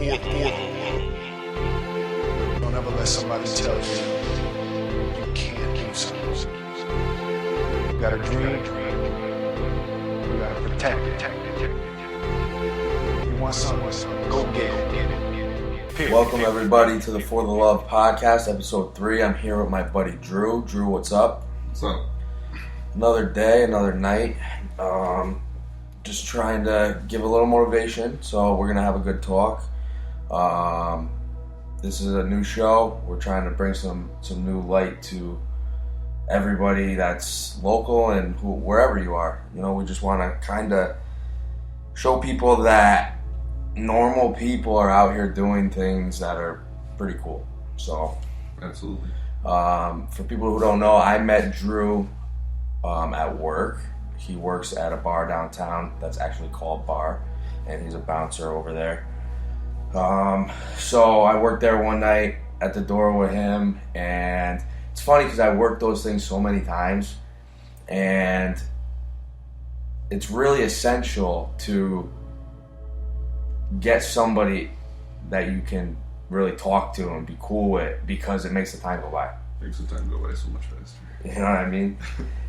Don't ever let somebody tell you you can't do something. You gotta dream. You gotta protect it. You want something, go get it. Period. Welcome everybody to the ForTheLove podcast, Episode 003. I'm here with my buddy Drew. Drew, what's up? What's up? Another day, another night. Just trying to give a little motivation, so we're going to have a good talk. This is a new show. We're trying to bring some new light to everybody that's local and wherever you are. You know, we just want to kind of show people that normal people are out here doing things that are pretty cool. So, Absolutely. For people who don't know, I met Drew at work. He works at a bar downtown that's actually called Bar, and he's a bouncer over there. So I worked there one night at the door with him, and it's funny because I worked those things so many times, and it's really essential to get somebody that you can really talk to and be cool with, because it makes the time go by. Makes the time go by so much faster. You know what I mean?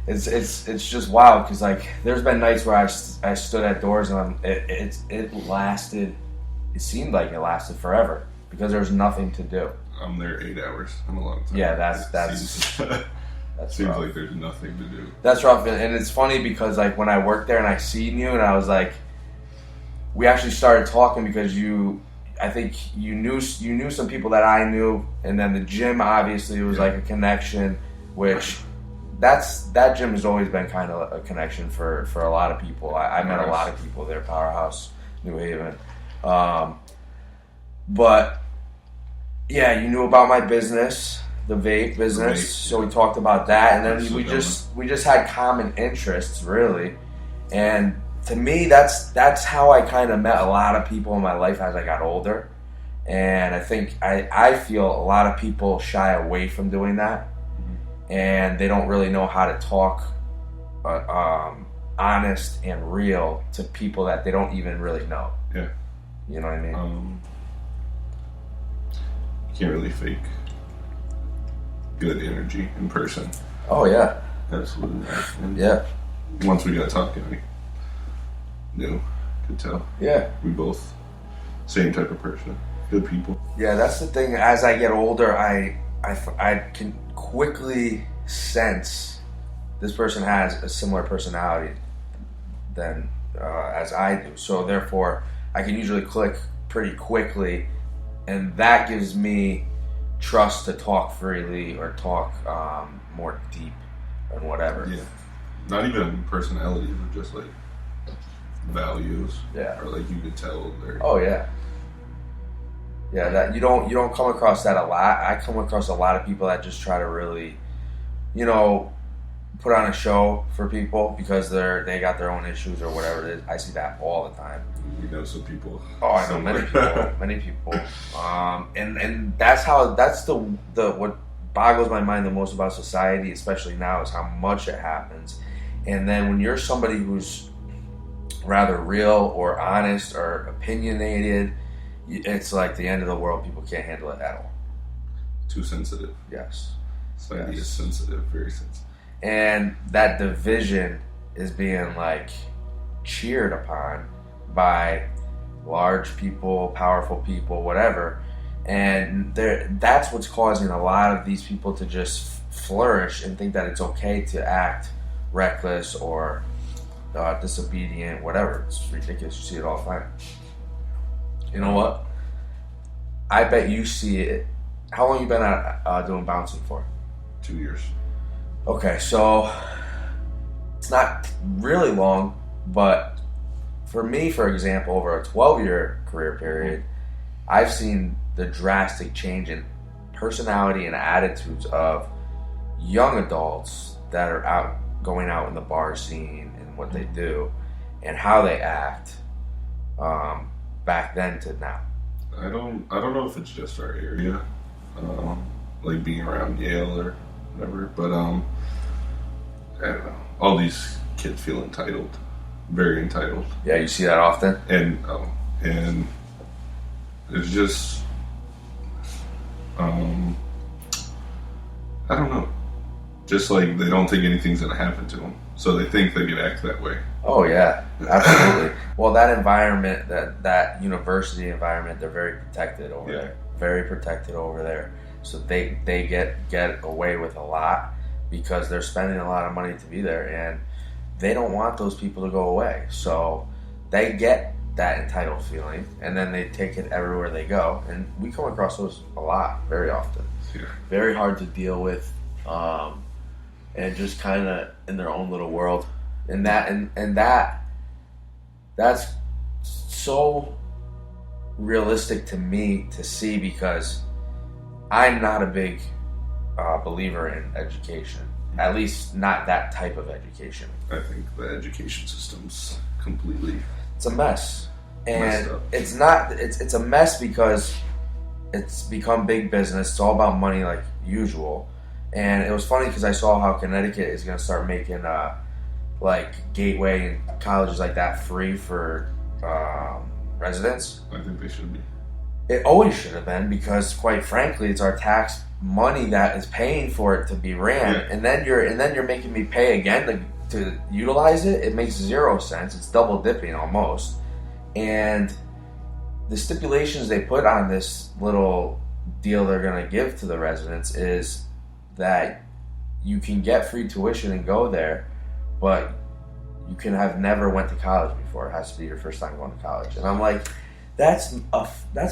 It's just wild because, like, there's been nights where I stood at doors and it lasted. It seemed like it lasted forever because there was nothing to do. I'm there 8 hours in a long time. Yeah, that's seems rough. like there's nothing to do. That's rough, and it's funny because, like, when I worked there and I seen you and I was like, we actually started talking because I think you knew some people that I knew, and then the gym obviously was like a connection, which that gym has always been kind of a connection for a lot of people. I met a lot of people there, Powerhouse, New Haven. But yeah, you knew about my business, the vape business, so we talked about that, and then we just had common interests, really. And to me, that's how I kind of met a lot of people in my life as I got older. And I think I feel a lot of people shy away from doing that, and they don't really know how to talk honest and real to people that they don't even really know. Yeah. You know what I mean? You can't really fake good energy in person. Oh, yeah. Absolutely. And Yeah. once we got talking, we could tell. Yeah. We both, same type of person. Good people. Yeah, that's the thing. As I get older, I can quickly sense this person has a similar personality than as I do. So therefore, I can usually click pretty quickly, and that gives me trust to talk freely or talk more deep and whatever. Yeah. Not even personalities, but just like values. Yeah. Or like you could tell they're. Oh yeah. Yeah, that you don't come across that a lot. I come across a lot of people that just try to really, put on a show for people because they got their own issues or whatever it is. I see that all the time. You know some people. Oh, I know many people. And that's the what boggles my mind the most about society, especially now, is how much it happens. And then when you're somebody who's rather real or honest or opinionated, it's like the end of the world. People can't handle it at all. Too sensitive. Yes. Society is sensitive, very sensitive. And that division is being like cheered upon by large people, powerful people, whatever. And that's what's causing a lot of these people to just flourish and think that it's okay to act reckless or disobedient, whatever. It's ridiculous. You see it all the time. You know what? I bet you see it. How long you been doing bouncing for? 2 years. Okay, so it's not really long, but for me, for example, over a 12-year career period, I've seen the drastic change in personality and attitudes of young adults that are going out in the bar scene and what they do and how they act back then to now. I don't know if it's just our area, like being around Yale or whatever, but I don't know. All these kids feel entitled, very entitled. Yeah, you see that often. And It's just, I don't know. Just like they don't think anything's gonna happen to them, so they think they can act that way. Oh yeah, absolutely. Well, that environment, that university environment, they're very protected over there. Very protected over there. So they get away with a lot because they're spending a lot of money to be there, and they don't want those people to go away. So they get that entitled feeling, and then they take it everywhere they go. And we come across those a lot, very often. Yeah. Very hard to deal with, and just kind of in their own little world. And that's so realistic to me to see, because I'm not a big believer in education. At least not that type of education. I think the education system's completely, it's a mess. Messed And up. it's a mess because it's become big business. It's all about money like usual. And it was funny because I saw how Connecticut is going to start making like Gateway and colleges like that free for residents. I think they should be. It always should have been, because quite frankly, it's our tax money that is paying for it to be ran. Yeah. And then you're making me pay again to utilize it. It makes zero sense. It's double dipping almost. And the stipulations they put on this little deal they're going to give to the residents is that you can get free tuition and go there, but you can have never went to college before. It has to be your first time going to college. And I'm like, that's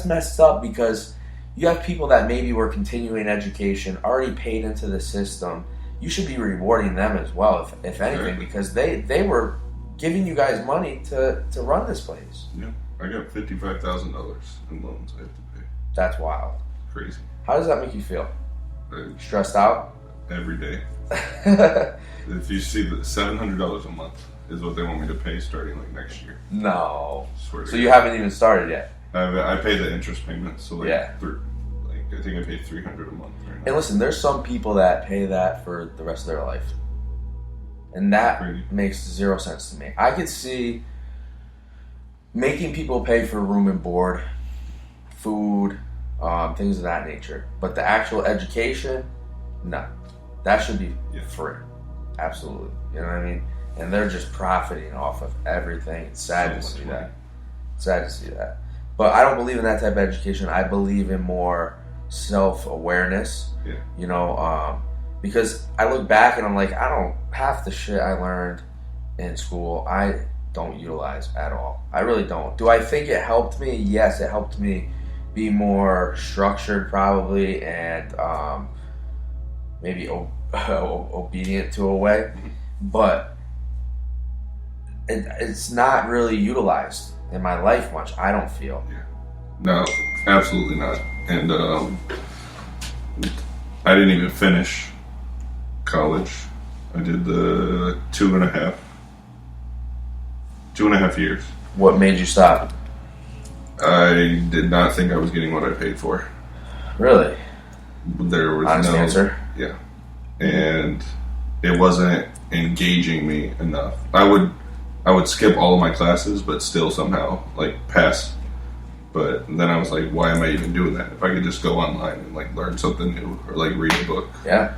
messed up, because you have people that maybe were continuing education, already paid into the system. You should be rewarding them as well, if anything, because they were giving you guys money to run this place. Yeah, I got $55,000 in loans I have to pay. That's wild. Crazy. How does that make you feel? Stressed out? Every day. If you see that $700 a month is what they want me to pay starting like next year. No. Swear to So God. you haven't even started yet. I pay the interest payments, so like, Yeah. I think I pay $300 a month right now. And listen, there's some people that pay that for the rest of their life. And that Crazy. makes zero sense to me. I could see making people pay for room and board, food, things of that nature. But the actual education, no. That should be free. Absolutely. You know what I mean? And they're just profiting off of everything. It's sad to So much see money. that. Sad to see that. But I don't believe in that type of education. I believe in more self-awareness. Yeah. You know, because I look back and I'm like, half the shit I learned in school, I don't utilize at all. I really don't. Do I think it helped me? Yes, it helped me be more structured probably, and maybe obedient to a way. But it's not really utilized in my life much, I don't feel. Yeah. No, absolutely not. And I didn't even finish college. I did the 2.5 years. What made you stop? I did not think I was getting what I paid for. Really? There was Honest no answer? Yeah. And it wasn't engaging me enough. I would skip all of my classes, but still somehow like pass. But then I was like, why am I even doing that? If I could just go online and like learn something new or like read a book. Yeah.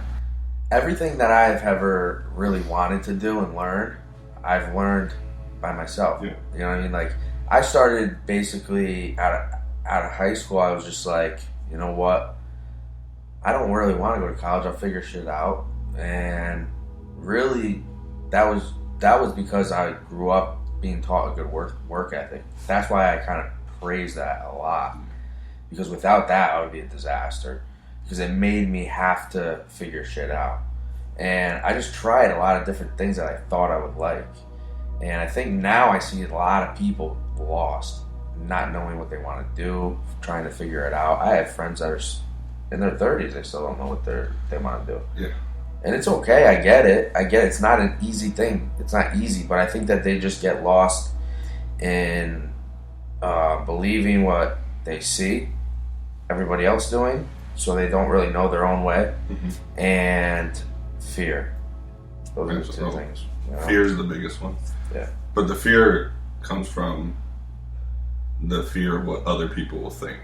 Everything that I've ever really wanted to do and learn, I've learned by myself. Yeah. You know what I mean? Like, I started basically out of high school. I was just like, you know what? I don't really want to go to college. I'll figure shit out. And really, that was because I grew up being taught a good work ethic. That's why I kind of praise that a lot. Because without that, I would be a disaster. Because it made me have to figure shit out. And I just tried a lot of different things that I thought I would like. And I think now I see a lot of people lost, not knowing what they want to do, trying to figure it out. I have friends that are in their 30s, they still don't know what they want to do. Yeah. And it's okay, I get it. It's not an easy thing. It's not easy, but I think that they just get lost in believing what they see everybody else doing, so they don't really know their own way, and fear. Those are the two things. You know? Fear is the biggest one. Yeah. But the fear comes from the fear of what other people will think.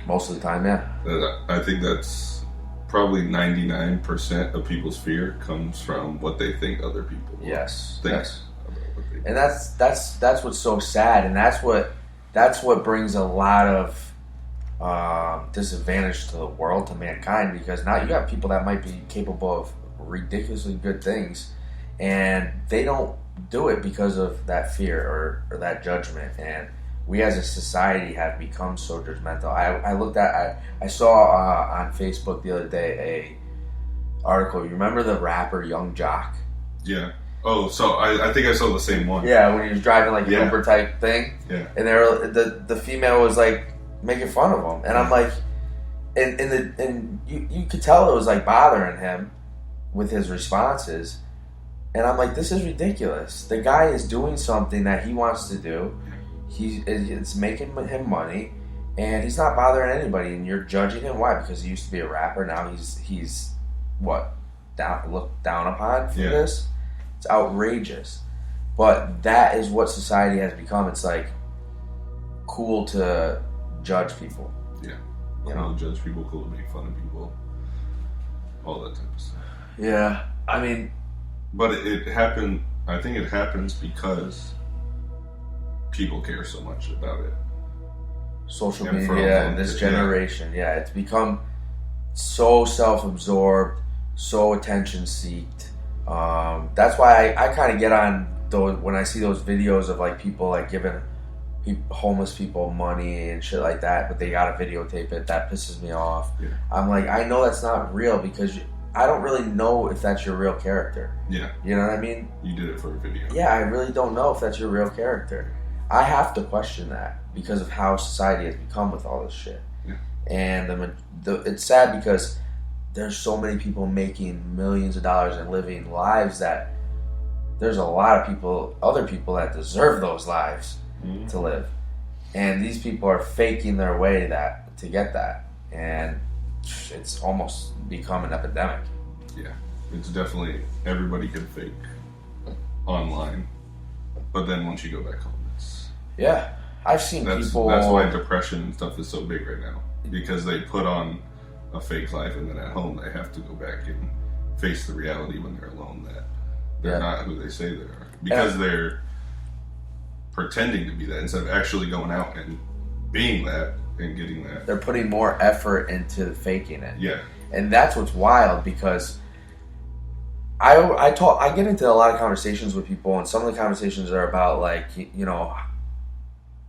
Most of the time, yeah. I think that's probably 99% of people's fear comes from what they think other people will Yes. think. Yes. About what they And that's what's so sad, and that's what brings a lot of disadvantage to the world, to mankind, because now you got people that might be capable of ridiculously good things, and they don't do it because of that fear or that judgment. And we as a society have become so judgmental. I saw on Facebook the other day a article. You remember the rapper Young Jock? Yeah. Oh, so I think I saw the same one. Yeah, when he was driving like an Yeah. Uber type thing. Yeah. And the female was like making fun of him, and I'm like, and you could tell it was like bothering him with his responses, and I'm like, this is ridiculous. The guy is doing something that he wants to do. It's making him money, and he's not bothering anybody. And you're judging him. Why? Because he used to be a rapper. Now he's what, looked down upon for this. It's outrageous. But that is what society has become. It's like cool to judge people. Yeah. You Cool know? to judge people, cool to make fun of people. All that type of stuff. Yeah. I mean, But it happened, I think it happens because people care so much about it. social And for a media long and this time, yeah. generation, it's become so self-absorbed, so attention-seeked. That's why I kind of get on those when I see those videos of like people like giving homeless people money and shit like that, but they gotta videotape it. That pisses me off. Yeah. I'm like, I know that's not real because I don't really know if that's your real character. Yeah. You know what I mean? You did it for a video. Yeah, I really don't know if that's your real character. I have to question that because of how society has become with all this shit. Yeah. And it's sad because there's so many people making millions of dollars and living lives that there's a lot of other people that deserve those lives to live. And these people are faking their way to get that. And it's almost become an epidemic. Yeah. It's definitely, everybody can fake online. But then once you go back home, Yeah. I've seen people... That's why depression and stuff is so big right now. Because they put on a fake life, and then at home they have to go back and face the reality when they're alone that they're not who they say they are. Because they're pretending to be that instead of actually going out and being that and getting that. They're putting more effort into faking it. Yeah. And that's what's wild because I get into a lot of conversations with people, and some of the conversations are about like, you know,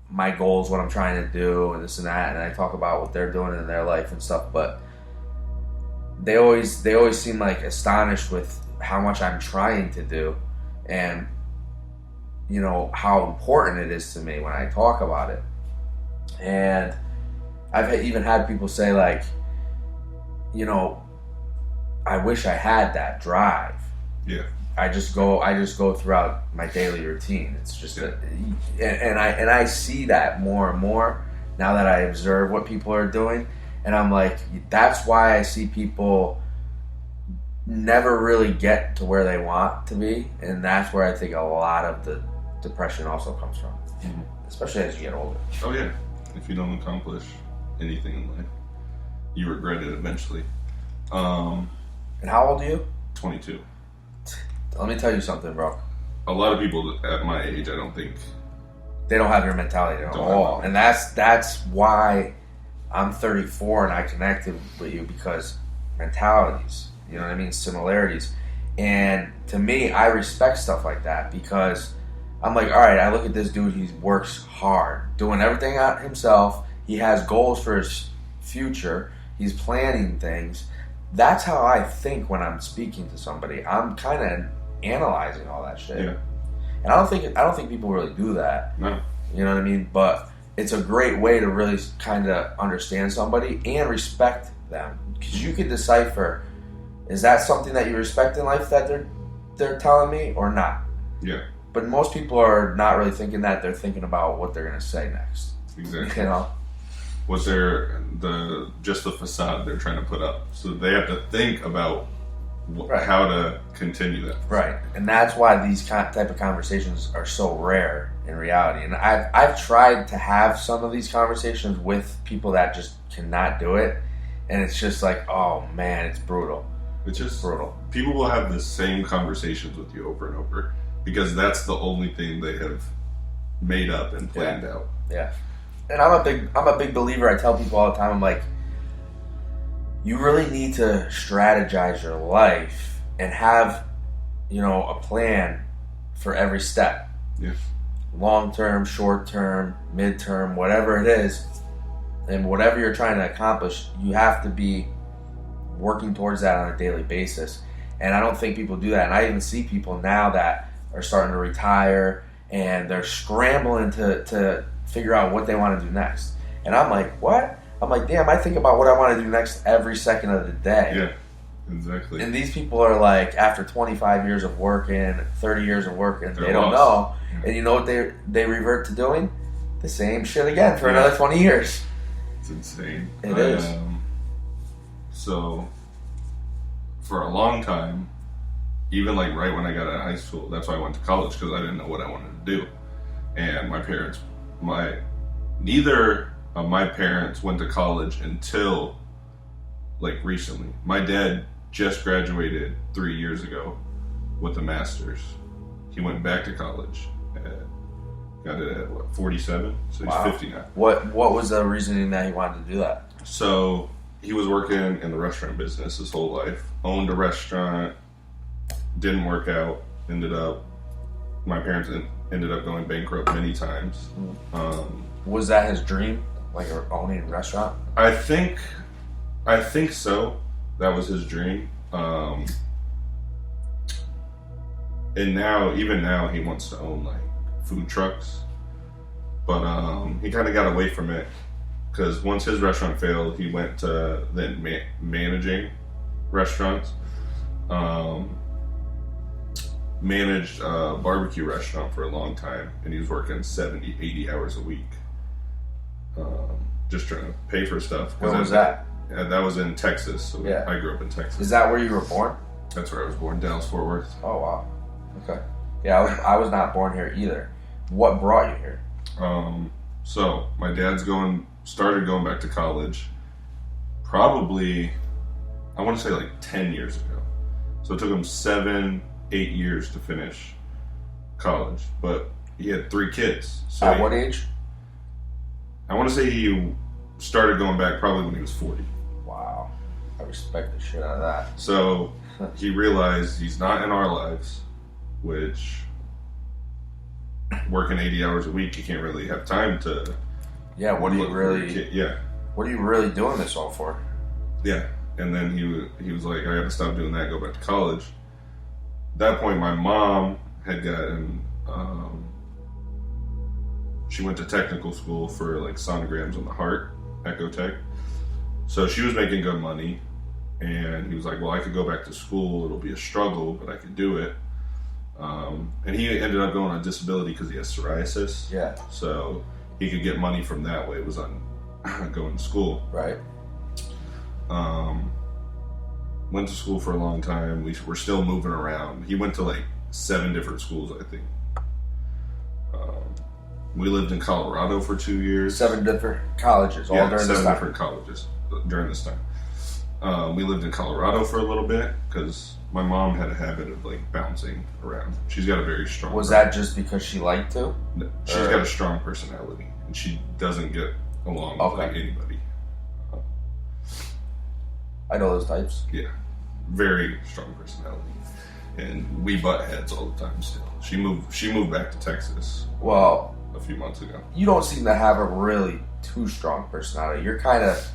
my goals, what I'm trying to do, and this and that, and I talk about what they're doing in their life and stuff, but they always seem like astonished with how much I'm trying to do and, you know, how important it is to me when I talk about it. And I've even had people say like, you know, I wish I had that drive. Yeah. I just go throughout my daily routine. It's just and I see that more and more now that I observe what people are doing, and I'm like, that's why I see people never really get to where they want to be, and that's where I think a lot of the depression also comes from, especially as you get older. Oh yeah. If you don't accomplish anything in life, you regret it eventually. And how old are you? 22. Let me tell you something, bro. A lot of people at my age, I don't think They don't have your mentality at all. And that's why I'm 34 and I connected with you, because mentalities, you know what I mean? Similarities. And to me, I respect stuff like that because I'm like, all right, I look at this dude, he works hard, doing everything out himself. He has goals for his future. He's planning things. That's how I think when I'm speaking to somebody. I'm kind of analyzing all that shit. Yeah. And I don't think people really do that. No. You know what I mean? But it's a great way to really kind of understand somebody and respect them, because you can decipher, is that something that you respect in life that they're telling me or not? Yeah. But most people are not really thinking that. They're thinking about what they're going to say next. Exactly. You know? Was there just the facade they're trying to put up? So they have to think about how to continue that. Right, and that's why these type of conversations are so rare in reality. And I've tried to have some of these conversations with people that just cannot do it, and it's just like, oh man, it's brutal. It's just brutal. People will have the same conversations with you over and over because that's the only thing they have made up and planned out. Yeah, and I'm a big believer. I tell people all the time, I'm like, you really need to strategize your life and have, a plan for every step. Yeah. Long term, short term, mid term, whatever it is, and whatever you're trying to accomplish, you have to be working towards that on a daily basis. And I don't think people do that. And I even see people now that are starting to retire and they're scrambling to figure out what they want to do next. And I'm like, what? I'm like, damn, I think about what I want to do next every second of the day. Yeah, exactly. And these people are like, after 25 years of working, 30 years of working, They're they don't lost. know. And you know what they revert to doing? The same shit again for another 20 years. It's insane. It is. So, for a long time, even like right when I got out of high school, that's why I went to college, because I didn't know what I wanted to do. And my parents, neither of my parents went to college until like recently. My dad just graduated 3 years ago with a master's. He went back to college. Got it at 47? So he's 50 now. What was the reasoning that he wanted to do that? So he was working in the restaurant business his whole life. Owned a restaurant. Didn't work out. My parents ended up going bankrupt many times. Was that his dream? Like owning a restaurant? I think so. That was his dream. And even now, he wants to own like food trucks. But he kind of got away from it because once his restaurant failed, he went to then managing restaurants. Managed a barbecue restaurant for a long time, and he was working 70, 80 hours a week. Just trying to pay for stuff. Where was that? That was in Texas. So yeah. I grew up in Texas. Is that where you were born? That's where I was born, Dallas, Fort Worth. Oh, wow. Okay. Yeah, I was not born here either. What brought you here? So my dad's started going back to college probably, I want to say like 10 years ago. So it took him 7-8 years to finish college, but he had 3 kids. So At what age? I want to say he started going back probably when he was 40. Wow. I respect the shit out of that. So he realized he's not in our lives, which working 80 hours a week, you can't really have time to. Yeah, what are you really doing this all for? Yeah. And then he was like, I got to stop doing that, go back to college. At that point, my mom had gotten, she went to technical school for like sonograms on the heart, echo tech. So she was making good money. And he was like, well, I could go back to school. It'll be a struggle, but I could do it. And he ended up going on disability because he has psoriasis. Yeah. So he could get money from that way. It was on going to school. Right. Went to school for a long time. We were still moving around. He went to like 7 different schools, I think. We lived in Colorado for 2 years. 7 different colleges, all during this time. 7 different colleges during this time. We lived in Colorado for a little bit because my mom had a habit of like bouncing around. She's got a very strong. Was that just because she liked to? No, she's got a strong personality, and she doesn't get along with like anybody. I know those types. Yeah, very strong personality, and we butt heads all the time. Still, she moved back to Texas. Well, a few months ago. You don't seem to have a really too strong personality. You're kind of.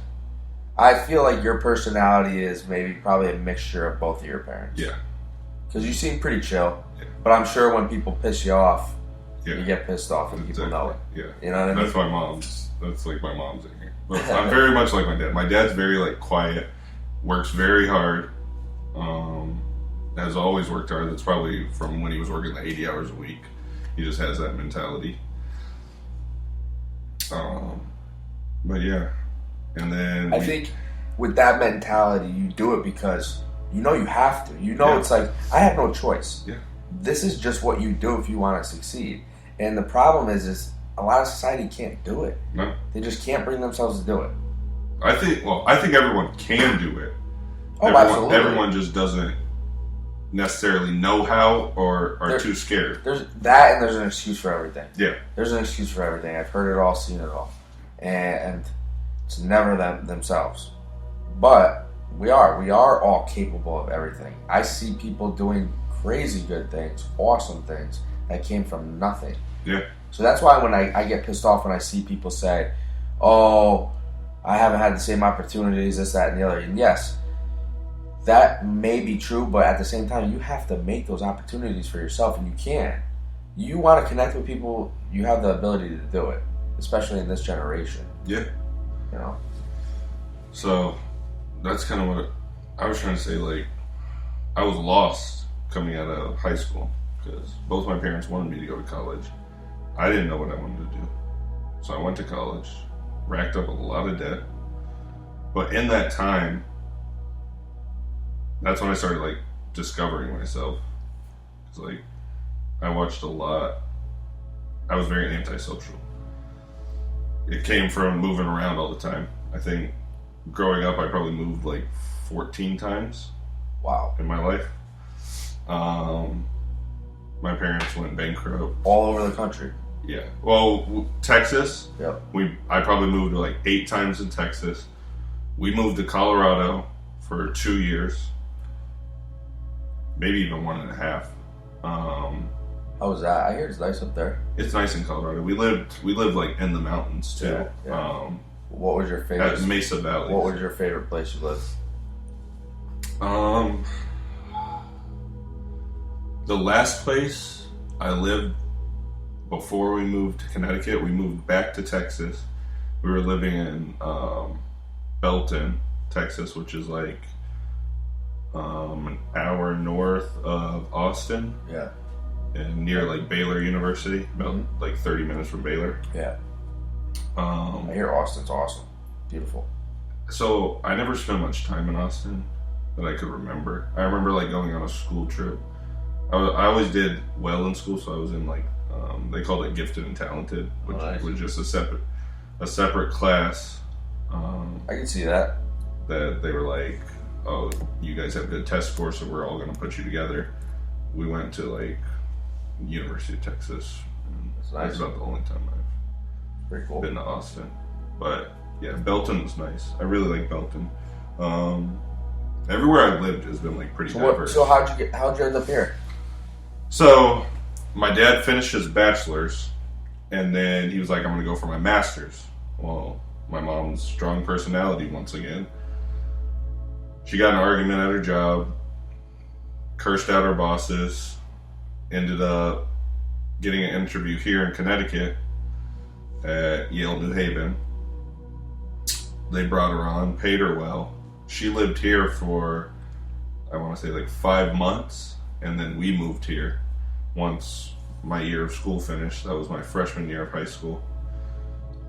I feel like your personality is probably a mixture of both of your parents. Yeah. Because you seem pretty chill. Yeah. But I'm sure when people piss you off, yeah. you get pissed off and people know it. Yeah. You know what I mean? That's like my mom's in here. But I'm very much like my dad. My dad's very like quiet, works very hard, has always worked hard. That's probably from when he was working the 80 hours a week. He just has that mentality. But yeah. And then I think with that mentality, you do it because You know you have to. You know Yeah. it's like, I have no choice. Yeah. This is just what you do if you want to succeed. And the problem is a lot of society can't do it. No. They just can't bring themselves to do it. I think everyone can do it. Oh, absolutely. Everyone just doesn't necessarily know how or are too scared. There's that, and there's an excuse for everything. Yeah. There's an excuse for everything. I've heard it all, seen it all. And it's never themselves. But we are all capable of everything. I see people doing crazy good things, awesome things that came from nothing. Yeah. So that's why when I get pissed off when I see people say, oh, I haven't had the same opportunities, this, that, and the other. And yes, that may be true, but at the same time, you have to make those opportunities for yourself, and you can. You want to connect with people, you have the ability to do it, especially in this generation. Yeah. You know? So that's kind of what I was trying to say. Like, I was lost coming out of high school because both my parents wanted me to go to college. I didn't know what I wanted to do. So I went to college, racked up a lot of debt. But in that time, that's when I started like discovering myself. It's like I watched a lot. I was very antisocial. It came from moving around all the time. I think growing up, I probably moved like 14 times. Wow. In my life. My parents went bankrupt. All over the country. Yeah. Well, Texas. Yep. I probably moved like 8 times in Texas. We moved to Colorado for 2 years. Maybe even 1.5. How was that? I hear it's nice up there. It's nice in Colorado. We lived like in the mountains too. Yeah, yeah. What was your At favorite? Mesa Valley. What was your favorite place you lived? The last place I lived before we moved to Connecticut, we moved back to Texas. We were living in Belton, Texas, which is like an hour north of Austin. Yeah. And near like Baylor University, about like 30 minutes from Baylor. Yeah. I hear Austin's awesome. Beautiful. So I never spent much time in Austin that I could remember. I remember like going on a school trip. I always did well in school, so I was in like they called it gifted and talented, which was just a separate class. I can see that. That they were like, oh, you guys have good test scores, so we're all going to put you together. We went to like University of Texas. That's nice. That's about the only time I've Pretty cool. been to Austin. But yeah, Belton was nice. I really like Belton. Everywhere I've lived has been like pretty diverse. So how'd you end up here? So my dad finished his bachelor's, and then he was like, I'm going to go for my master's. Well, my mom's strong personality once again. She got in an argument at her job, cursed out her bosses, ended up getting an interview here in Connecticut at Yale New Haven. They brought her on, paid her well. She lived here for, I want to say like 5 months, and then we moved here once my year of school finished. That was my freshman year of high school.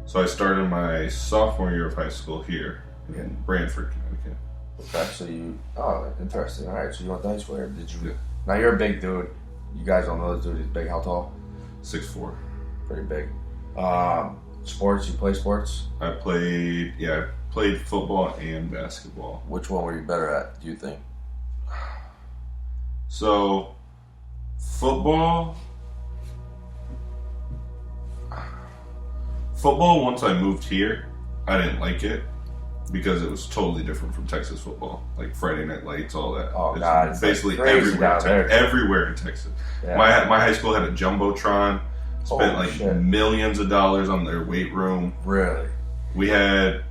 So I started my sophomore year of high school here in Branford, Connecticut. Okay, so interesting. All right, so you went to high school here. Did you? Yeah. Now you're a big dude. You guys don't know this dude. He's big. How tall? 6'4". Pretty big. Sports? You play sports? I played football and basketball. Which one were you better at, do you think? So, football, once I moved here, I didn't like it because it was totally different from Texas football. Like Friday Night Lights, all that. Oh, God. It's basically like everywhere in Texas. Yeah. My high school had a Jumbotron. Spent millions of dollars on their weight room. Really? We had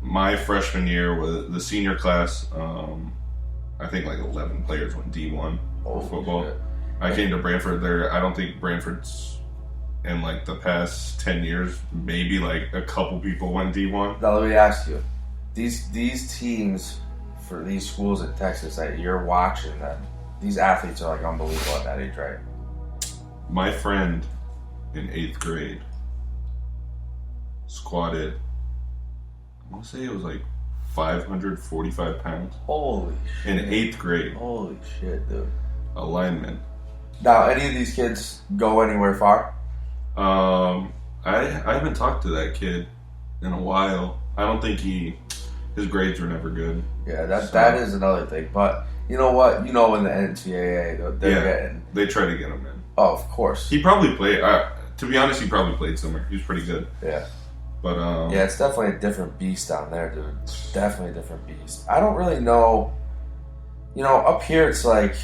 my freshman year was the senior class. I think like 11 players went D1 for football. Shit. I came to Branford there. I don't think Branford's in like the past 10 years, maybe like a couple people went D1. Now let me ask you, these teams for these schools in Texas that you're watching, that these athletes are like unbelievable at that age, right? My friend in 8th grade squatted, I want to say it was like 545 pounds. Holy shit. In 8th grade. Holy shit, dude. A lineman. Now, any of these kids go anywhere far? I haven't talked to that kid in a while. I don't think his grades were never good. Yeah, that is another thing. But you know what? You know, in the NCAA, they're getting. They try to get him in. Oh, of course. He probably played. To be honest, he probably played somewhere. He was pretty good. Yeah. But yeah, it's definitely a different beast down there, dude. Definitely a different beast. I don't really know. You know, up here it's like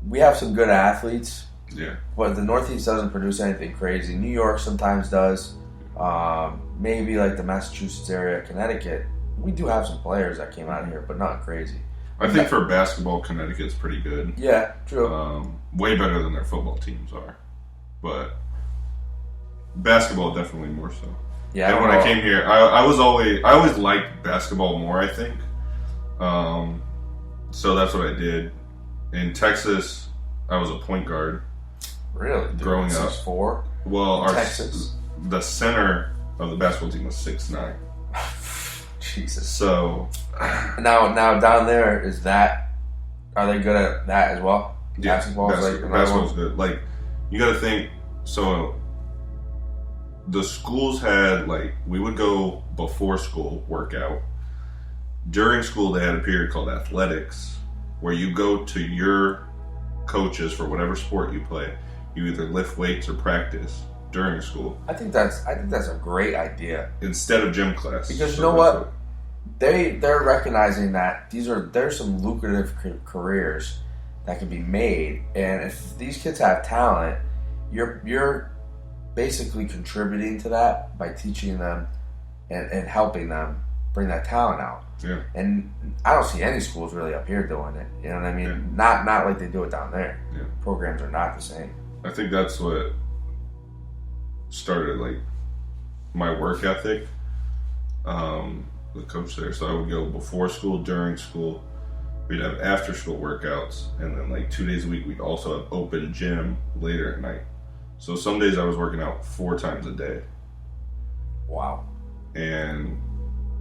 we have some good athletes. Yeah. But the Northeast doesn't produce anything crazy. New York sometimes does. Maybe like the Massachusetts area, Connecticut. We do have some players that came out of here, but not crazy. I think for basketball, Connecticut's pretty good. Yeah, true. Way better than their football teams are. But basketball definitely more so. Yeah. And when I came here, I always liked basketball more, I think. So that's what I did. In Texas, I was a point guard. Really? Dude, growing up. 6'4"? Well, Texas. The center of the basketball team was 6'9". Jesus. So now down there, are they good at that as well? yeah, basketball's good. Like, you got to think. So the schools had, like, we would go before school workout. During school, they had a period called athletics, where you go to your coaches for whatever sport you play. You either lift weights or practice during school. I think that's a great idea. Instead of gym class. Because you know what? They're recognizing that there's some lucrative careers that can be made, and if these kids have talent, you're basically contributing to that by teaching them and helping them bring that talent out. Yeah. And I don't see any schools really up here doing it. You know what I mean? Yeah. Not like they do it down there. Yeah. Programs are not the same. I think that's what started, like, my work ethic. The coach there. So I would go before school, during school. We'd have after school workouts, and then like 2 days a week we'd also have open gym later at night. So some days I was working out 4 times a day. Wow. And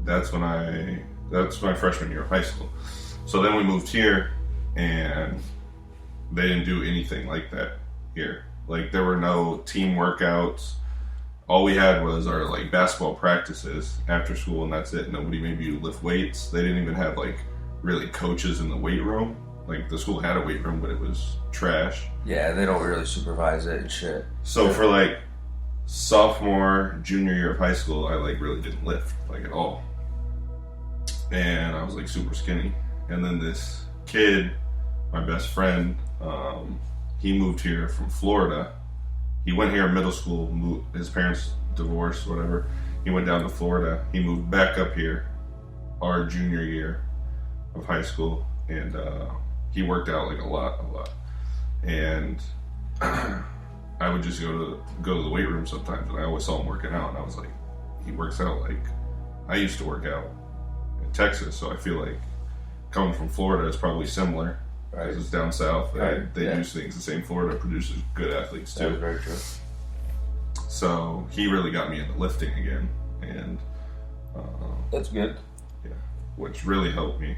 that's my freshman year of high school. So then we moved here, and they didn't do anything like that here. Like, there were no team workouts. All we had was our, like, basketball practices after school, and that's it. Nobody made you lift weights. They didn't even have, like, really coaches in the weight room. Like, the school had a weight room, but it was trash. Yeah, they don't really supervise it and shit. So for, like, sophomore, junior year of high school, I, like, really didn't lift, like, at all. And I was, like, super skinny. And then this kid, my best friend, he moved here from Florida. He went here in middle school, his parents divorced, whatever. He went down to Florida. He moved back up here our junior year of high school, and he worked out, like, a lot. And I would just go to the weight room sometimes, and I always saw him working out, and I was like, he works out like I used to work out in Texas. So I feel like coming from Florida is probably similar. Right. Because it's down south. They do things the same. Florida produces good athletes too. That's very true. So he really got me into lifting again, and that's good. Yeah, which really helped me.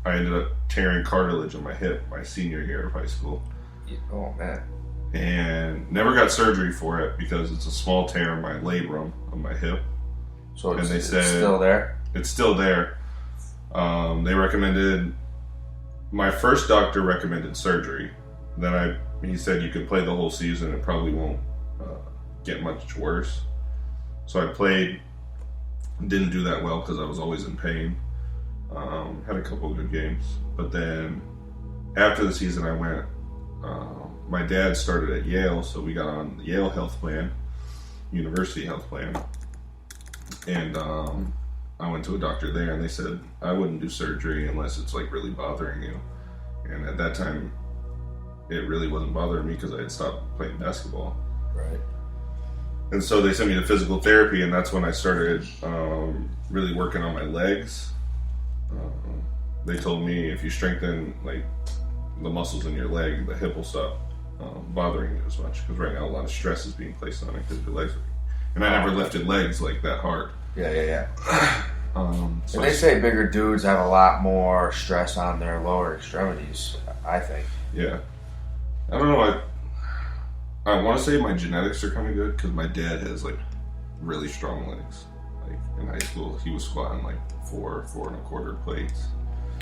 I ended up tearing cartilage in my hip my senior year of high school. Oh man! And never got surgery for it because it's a small tear in my labrum of my hip. So they said it's still there. It's still there. They recommended. My first doctor recommended surgery. Then he said you could play the whole season. It probably won't get much worse. So I played. Didn't do that well because I was always in pain. Had a couple of good games. But then after the season I went, my dad started at Yale, so we got on the Yale health plan, university health plan. And I went to a doctor there, and they said I wouldn't do surgery unless it's, like, really bothering you. And at that time, it really wasn't bothering me because I had stopped playing basketball. Right. And so they sent me to physical therapy, and that's when I started really working on my legs. They told me if you strengthen, like, the muscles in your leg, the hip will stop bothering you as much. Because right now a lot of stress is being placed on it because your legs are... And I never lifted legs, like, that hard. Yeah. So And they say bigger dudes have a lot more stress on their lower extremities, I think. Yeah. I don't know. I want to say my genetics are kind of good because my dad has like really strong legs. Like in high school, he was squatting like 4.25 plates.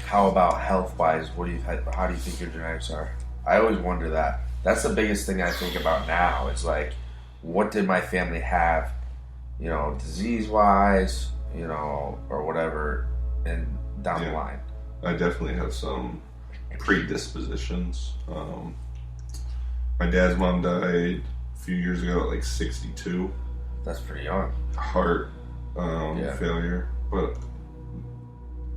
How about health-wise? How do you think your genetics are? I always wonder that. That's the biggest thing I think about now. It's like, what did my family have, disease-wise, or whatever, and down the line. I definitely have some predispositions. My dad's mom died a few years ago at like 62. That's pretty young. Heart failure,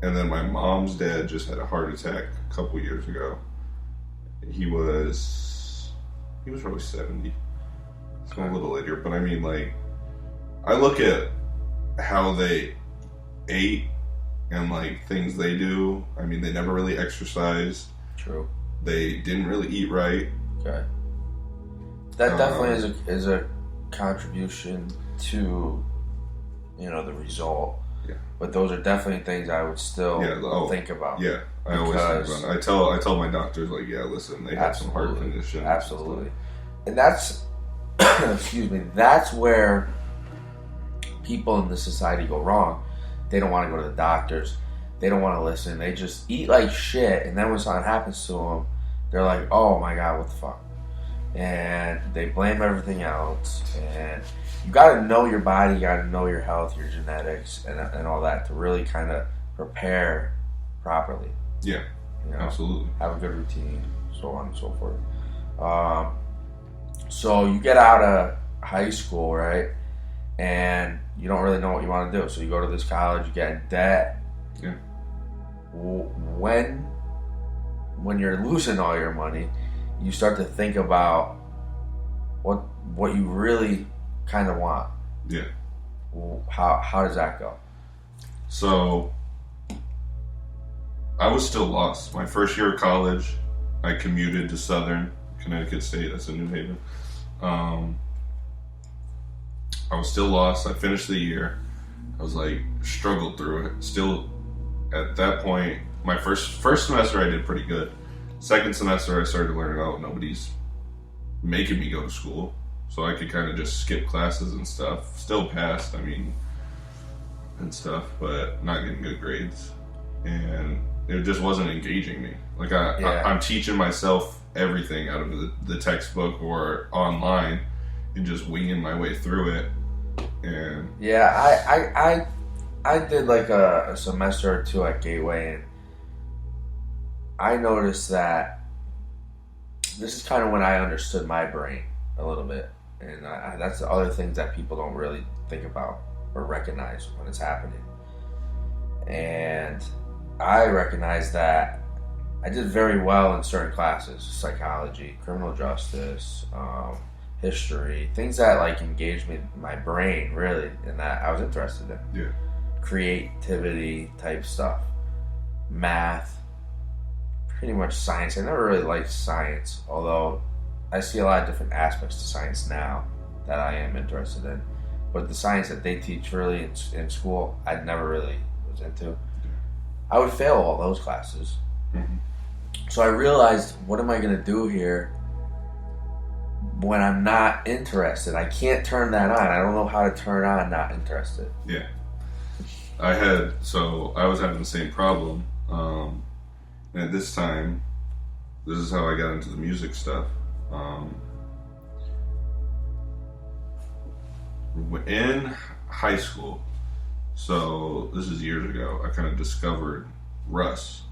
and then my mom's dad just had a heart attack a couple years ago. He was probably 70. So a little later, but I mean, like, I look at how they ate and like things they do. I mean, they never really exercised. True. They didn't really eat right. Okay. That definitely is a contribution to the result. Yeah. But those are definitely things I would still think about. Yeah, I always think about it. I tell my doctors, like, yeah, listen, they have some heart conditions. Absolutely. And that's excuse me, that's where people in this society go wrong. They don't want to go to the doctors. They don't want to listen. They just eat like shit, and then when something happens to them, they're like, oh my god, what the fuck? And they blame everything else. And you got to know your body, you got to know your health, your genetics, and all that to really kind of prepare properly. Yeah, absolutely. Have a good routine, so on and so forth. So you get out of high school, right? And you don't really know what you want to do. So you go to this college, you get in debt. Yeah. When you're losing all your money, you start to think about what you really kind of want. Yeah. How does that go? So I was still lost. My first year of college, I commuted to Southern Connecticut State. That's in New Haven. I was still lost. I finished the year. I was like, struggled through it. Still, at that point, my first semester I did pretty good. Second semester I started learning, nobody's making me go to school. So I could kind of just skip classes and stuff. Still passed, and stuff, but not getting good grades. And it just wasn't engaging me. Like I'm teaching myself everything out of the textbook or online and just winging my way through it. And I did like a semester or two at Gateway, and I noticed that this is kind of when I understood my brain a little bit, and that's the other things that people don't really think about or recognize when it's happening. And I recognized that I did very well in certain classes: psychology, criminal justice, history, things that like engaged me, my brain really, and that I was interested in. Yeah. Creativity type stuff, math, pretty much science. I never really liked science, although I see a lot of different aspects to science now that I am interested in. But the science that they teach really in school, I never really was into. I would fail all those classes. Mm-hmm. So I realized, what am I going to do here when I'm not interested? I can't turn that on. I don't know how to turn on not interested. Yeah. I was having the same problem. And at this time, this is how I got into the music stuff. In high school, so this is years ago, I kind of discovered Russ,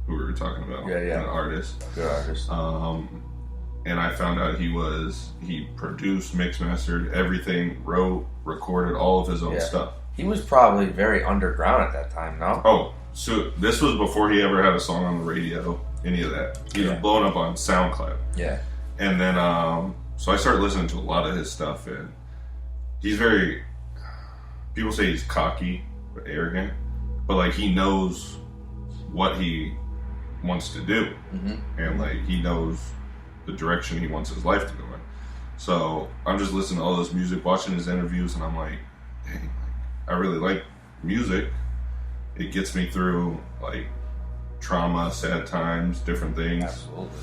who we were talking about, an artist. Good artist. And I found out he produced, mixed, mastered, everything, wrote, recorded all of his own stuff. He was probably very underground at that time, no? Oh, so this was before he ever had a song on the radio, any of that. He was blowing up on SoundCloud. Yeah. And then, so I started listening to a lot of his stuff, and he's people say he's cocky or arrogant, but like he knows what he wants to do. Mm-hmm. And like he knows the direction he wants his life to go in. So I'm just listening to all this music, watching his interviews, and I'm like, dang, I really like music. It gets me through like trauma, sad times, different things. Absolutely.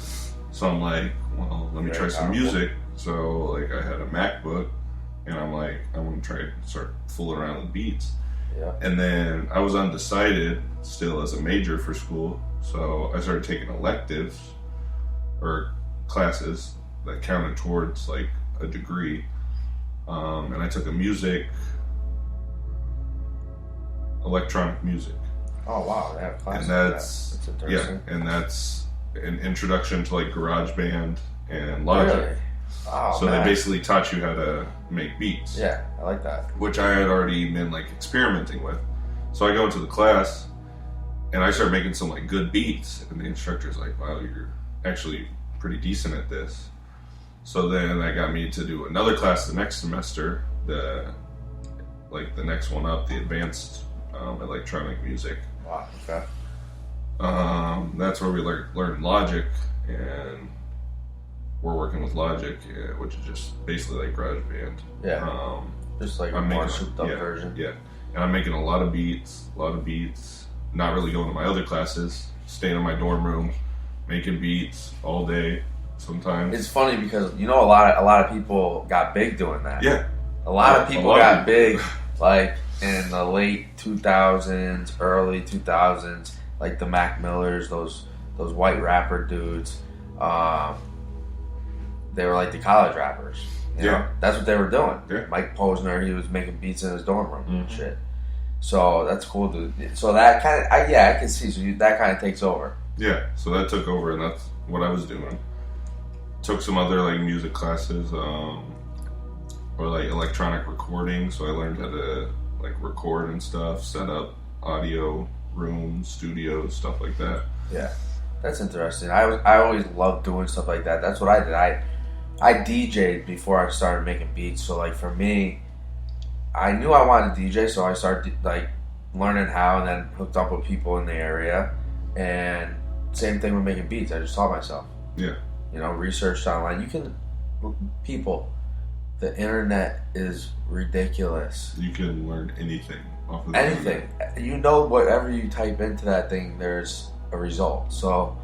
So I'm like, well, let me try some music. So like I had a MacBook, and I'm like, I want to try to start fooling around with beats. Yeah. And then I was undecided still as a major for school, so I started taking electives or classes that counted towards like a degree. And I took a electronic music. Oh wow, they have classes. And that's interesting. and that's an introduction to like GarageBand and Logic. Really? Oh, So man. they basically taught you how to make beats. Yeah, I like that. Which I had already been like experimenting with. So I go into the class and I start making some like good beats, and the instructor's like, wow, you're actually pretty decent at this. So then that got me to do another class the next semester, the next one up, the advanced electronic music. Wow, okay. That's where we learned Logic, and we're working with Logic, which is just basically like GarageBand. Yeah. Just like a I'm more making souped up version. Yeah, and I'm making a lot of beats. Not really going to my other classes. Staying in my dorm room, making beats all day. Sometimes It's funny because a lot of people got big doing that. yeah, A lot of people lot of got people. big like in the late 2000s, early 2000s, like the Mac Millers, those white rapper dudes. They were like the college rappers. You know? That's what they were doing. Yeah. Mike Posner, he was making beats in his dorm room and Mhm. shit. So that's cool, dude. So that kind of, I can see. So that kind of takes over. Yeah, so that took over, and that's what I was doing. Took some other like music classes, or like electronic recording. So I learned how to like record and stuff, set up audio rooms, studios, stuff like that. Yeah, that's interesting. I always loved doing stuff like that. That's what I did. I DJ'd before I started making beats. So like for me, I knew I wanted to DJ, so I started like learning how, and then hooked up with people in the area. And same thing with making beats. I just taught myself. Yeah. Researched online. The internet is ridiculous. You can learn anything off of the Anything. Whatever you type into that thing, there's a result. So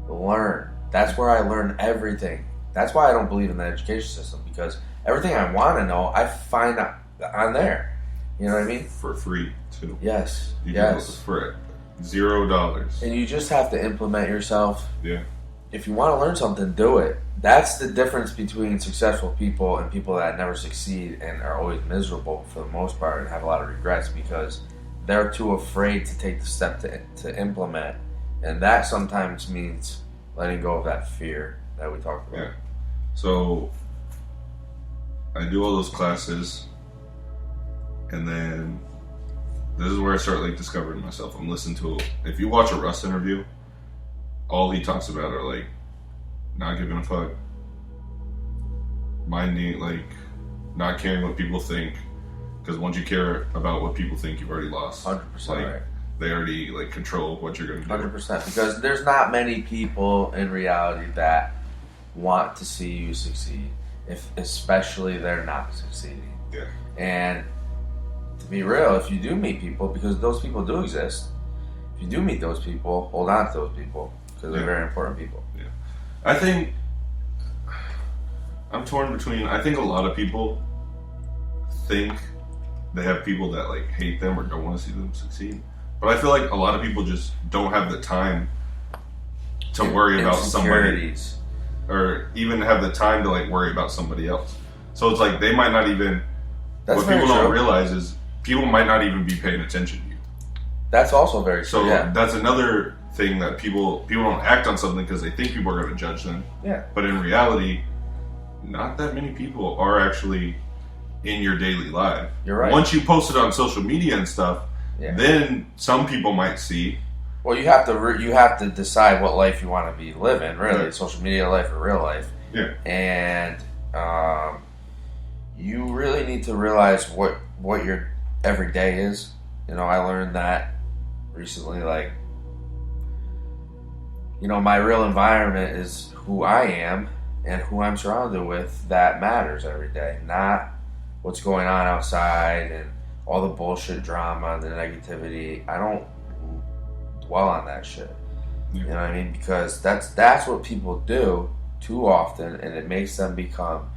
learn. That's where I learn everything. That's why I don't believe in the education system, because everything I want to know, I find on there. You know what I mean? for free too. Yes. You can look Yes. for it. $0. And you just have to implement yourself. Yeah. If you want to learn something, do it. That's the difference between successful people and people that never succeed and are always miserable for the most part and have a lot of regrets, because they're too afraid to take the step to implement. And that sometimes means letting go of that fear that we talked about. Yeah. So I do all those classes, and then this is where I start like discovering myself. I'm listening to, if you watch a Russ interview, all he talks about are like not giving a fuck, minding, like not caring what people think, because once you care about what people think, you've already lost. 100% Like, right. they already like control what you're gonna do. 100%. Because there's not many people in reality that want to see you succeed, especially they're not succeeding. Yeah. And to be real, if you do meet people, because those people do exist, if you do meet those people, hold on to those people, because they're very important people. I think I'm torn between. I think a lot of people think they have people that like hate them or don't want to see them succeed, but I feel like a lot of people just don't have the time to worry about somebody, Insecurities. or even have the time to like worry about somebody else. So it's like they might not even. That's what very people don't true. realize is people might not even be paying attention to you. That's also very So true. Yeah. that's another thing that people don't act on something because they think people are going to judge them. Yeah. But in reality, not that many people are actually in your daily life. You're right. Once you post it on social media and stuff, Yeah. then some people might see. Well, you have to decide what life you want to be living, really, Yeah. social media life or real life. Yeah. And you really need to realize what your everyday is. I learned that recently. Like, my real environment is who I am and who I'm surrounded with. That matters every day, not what's going on outside and all the bullshit drama and the negativity. I don't dwell on that shit. Yeah. You know what I mean? Because that's what people do too often, and it makes them become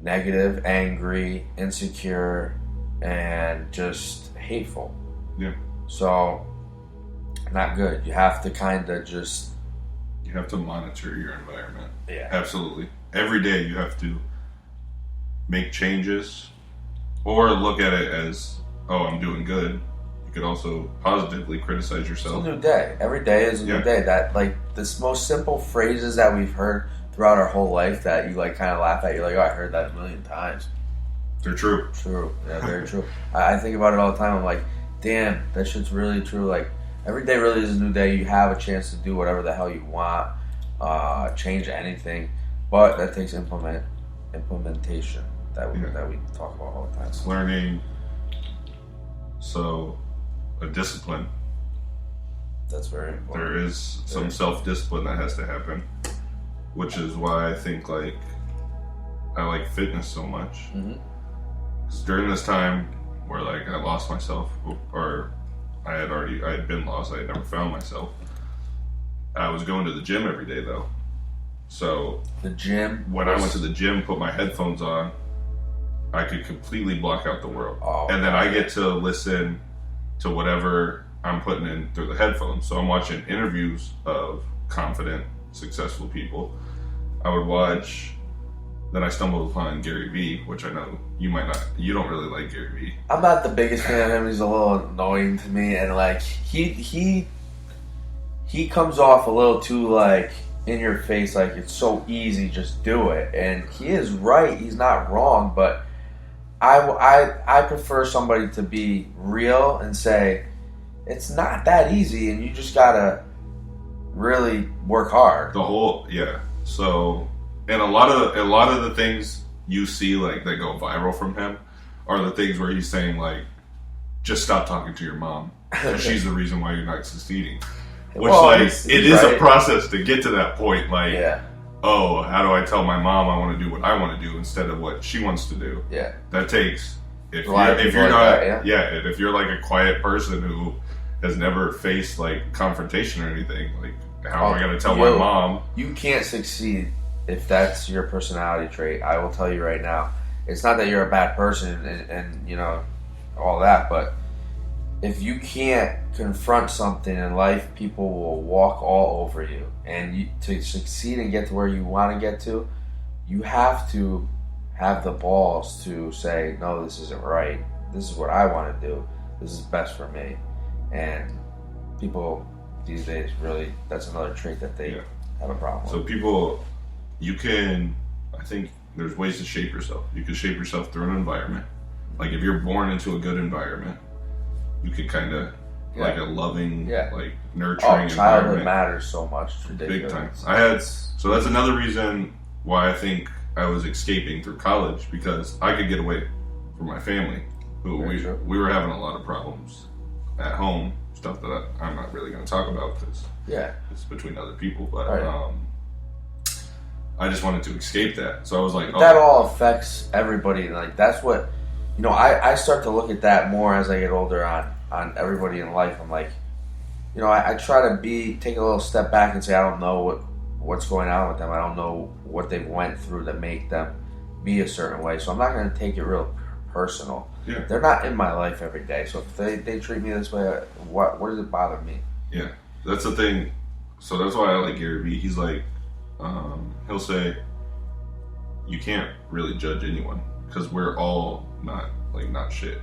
negative, angry, insecure, and just hateful. Yeah. So, not good. You have to kind of just... You have to monitor your environment. Yeah. Absolutely. Every day you have to make changes or look at it as, oh, I'm doing good. You could also positively criticize yourself. It's a new day. Every day is a new day. That, like, this most simple phrases that we've heard throughout our whole life that you, like, kind of laugh at. You're like, oh, I heard that a million times. They're true. True. Yeah, very true. I think about it all the time. I'm like, damn, that shit's really true. Like, every day really is a new day. You have a chance to do whatever the hell you want, change anything, but that takes implementation that we talk about all the time. It's learning. So, a discipline. That's very important. There is some self-discipline that has to happen, which is why I think like I like fitness so much. Mm-hmm. 'Cause during this time where like I lost myself, or I had been lost, I had never found myself. I was going to the gym every day though. So the gym. When I went to the gym, put my headphones on, I could completely block out the world, and then I get to listen to whatever I'm putting in through the headphones. So I'm watching interviews of confident, successful people. I would watch. Then I stumbled upon Gary Vee, which I know you might not. You don't really like Gary Vee. I'm not the biggest fan of him. He's a little annoying to me, and like he comes off a little too like in your face. Like it's so easy, just do it. And he is right. He's not wrong, but I prefer somebody to be real and say it's not that easy, and you just gotta really work hard. So. And a lot of the things you see like that go viral from him are the things where he's saying like, just stop talking to your mom. She's the reason why you're not succeeding. Which it is a process to get to that point. Like, oh, how do I tell my mom I want to do what I want to do instead of what she wants to do? Yeah, that takes if you're like a quiet person who has never faced like confrontation or anything, like how am I going to tell my mom? You can't succeed. If that's your personality trait, I will tell you right now, it's not that you're a bad person and you know, all that, but if you can't confront something in life, people will walk all over you. And to succeed and get to where you want to get to, you have to have the balls to say, no, this isn't right. This is what I want to do. This is best for me. And people these days really, that's another trait that they have a problem with. So people... I think there's ways to shape yourself. You can shape yourself through an environment. Like if you're born into a good environment, you could kind of like a loving, like nurturing childhood environment. Matters so much. It's ridiculous. Big time. So that's another reason why I think I was escaping through college, because I could get away from my family. We were having a lot of problems at home, stuff that I'm not really going to talk about because it's between other people, but I just wanted to escape that. So I was like, that all affects everybody. Like that's what, you know, I start to look at that more as I get older on everybody in life. I'm like, you know, I try to take a little step back and say, I don't know what's going on with them. I don't know what they went through to make them be a certain way. So I'm not going to take it real personal. Yeah. They're not in my life every day. So if they treat me this way, what does it bother me? Yeah, that's the thing. So that's why I like Gary Vee. He's like, he'll say, you can't really judge anyone because we're all not shit.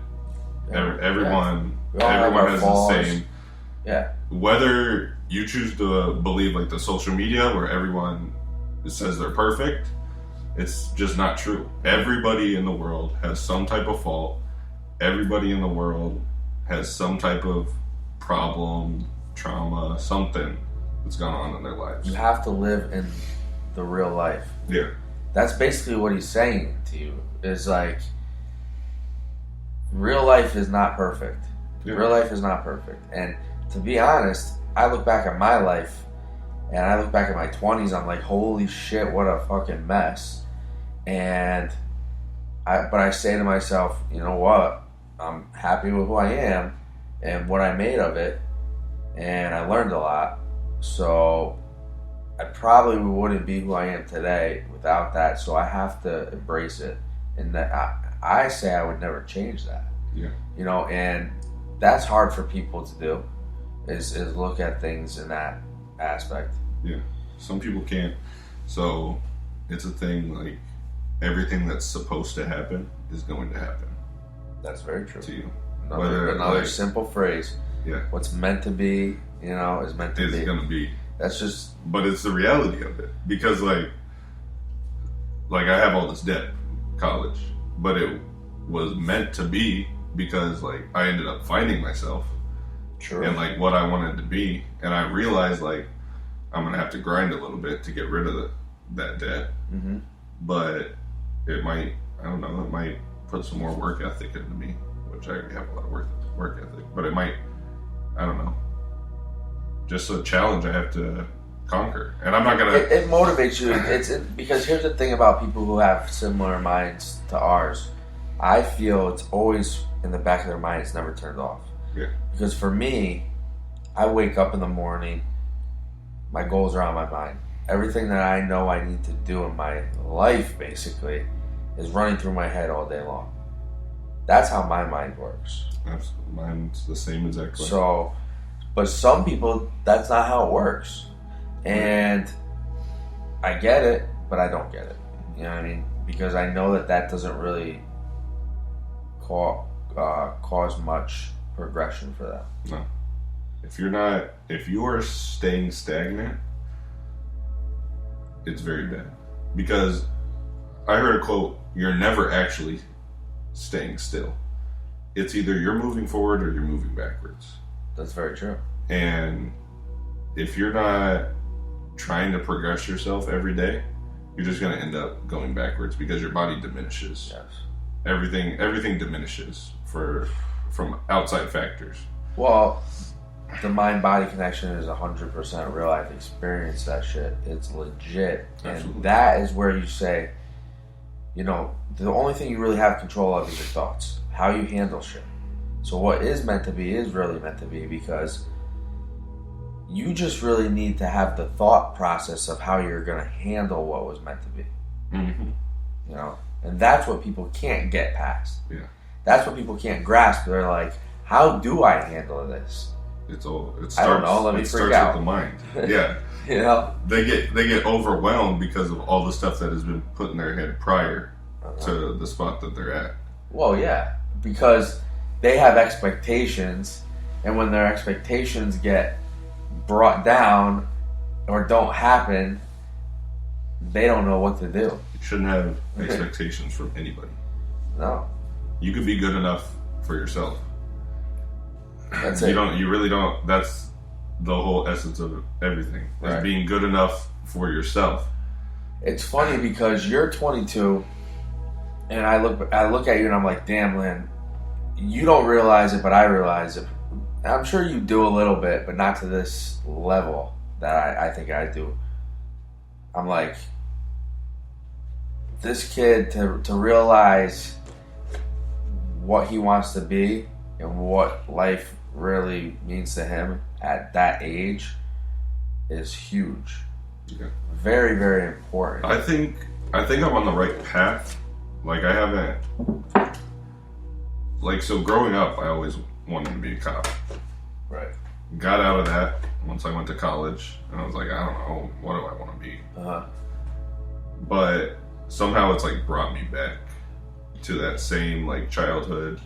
Yeah. Everyone has the same. Yeah. Whether you choose to believe like the social media where everyone says they're perfect, it's just not true. Everybody in the world has some type of fault. Everybody in the world has some type of problem, trauma, something that's gone on in their lives. You have to live in the real life. Yeah. That's basically what he's saying to you. Is like, real life is not perfect. Yeah. Real life is not perfect. And to be honest, I look back at my life and I look back at my 20s, I'm like, holy shit, what a fucking mess. But I say to myself, you know what? I'm happy with who I am and what I made of it, and I learned a lot. So I probably wouldn't be who I am today without that. So I have to embrace it, and that I say I would never change that. Yeah. You know, and that's hard for people to do, is look at things in that aspect. Yeah. Some people can't. So it's a thing, like everything that's supposed to happen is going to happen That's very true. to you. Another like, simple phrase. Yeah. What's meant to be, you know, is meant to It's be. going to be. That's just, But it's the reality of it. Because like I have all this debt, college, but it was meant to be because like I ended up finding myself true. and like what I wanted to be, and I realized like I'm gonna have to grind a little bit to get rid of that debt. Mm-hmm. But it might, I don't know, it might put some more work ethic into me, which I already have a lot of work ethic. But it might, I don't know, just a challenge I have to conquer, and I'm not gonna. It motivates you. Because here's the thing about people who have similar minds to ours. I feel it's always in the back of their mind. It's never turned off. Yeah. Because for me, I wake up in the morning. My goals are on my mind. Everything that I know I need to do in my life, basically, is running through my head all day long. That's how my mind works. Mine's the same exact way. So, but some people, that's not how it works. And I get it, but I don't get it. You know what I mean? Because I know that doesn't really cause much progression for them. No. If you are staying stagnant, it's very bad. Because I heard a quote, you're never actually staying still. It's either you're moving forward or you're moving backwards. That's very true. And if you're not trying to progress yourself every day, you're just going to end up going backwards because your body diminishes. Yes. Everything diminishes from outside factors. Well, the mind-body connection is 100% real. I've experienced that shit. It's legit. Absolutely. And that is where you say, you know, the only thing you really have control of is your thoughts. How you handle shit. So what is meant to be is really meant to be, because you just really need to have the thought process of how you're going to handle what was meant to be. Mm-hmm. You know? And that's what people can't get past. Yeah. That's what people can't grasp. They're like, how do I handle this? It starts, I don't know, let me it freak starts out. with the mind. Yeah. You know? They get overwhelmed because of all the stuff that has been put in their head prior to the spot that they're at. Well, yeah. Because they have expectations, and when their expectations get brought down or don't happen, they don't know what to do. You shouldn't have expectations from anybody. No. You could be good enough for yourself. That's You it. don't. You really don't. That's the whole essence of everything. Is Right. being good enough for yourself. It's funny because you're 22, and I look at you and I'm like, damn, Lynn, you don't realize it, but I realize it. I'm sure you do a little bit, but not to this level that I think I do. I'm like, this kid, to realize what he wants to be and what life really means to him at that age is huge. Okay. Very, very important. I think I'm on the right path. Like I haven't. Like so, growing up, I always wanted to be a cop. Right. Got out of that once I went to college, and I was like, I don't know, what do I want to be? Uh-huh. But somehow it's like brought me back to that same like childhood.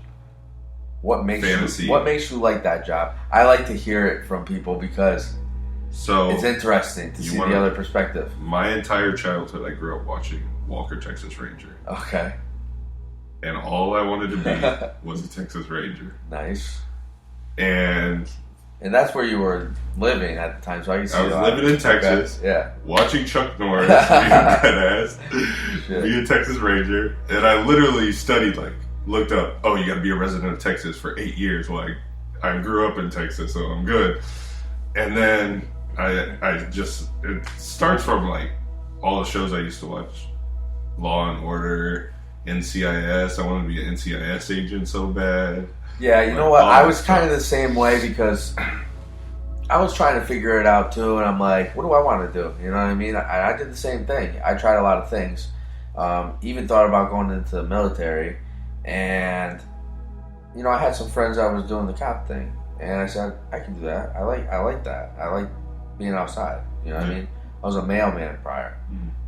What makes Fantasy. you like that job? I like to hear it from people because So it's interesting to you see wanna- the other perspective. my entire childhood, I grew up watching Walker, Texas Ranger, Okay. and all I wanted to be was a Texas Ranger. Nice. And And that's where you were living at the time, so I can see I was that. living in Texas. Okay. Yeah. watching Chuck Norris be a badass, Shit. be a Texas Ranger, and I literally studied, like, looked up, oh, you got to be a resident of Texas for 8 years. Well, I grew up in Texas, so I'm good. And then I just, it starts from, like, all the shows I used to watch. Law and Order, NCIS. I wanted to be an NCIS agent so bad. Yeah, you know what? I was kind of the same way because I was trying to figure it out too, and I'm like, what do I want to do? You know what I mean? I did the same thing. I tried a lot of things. Even thought about going into the military, and you know, I had some friends that was doing the cop thing, and I said, I can do that. I like that. I like being outside. You know what I mean? I was a mailman prior,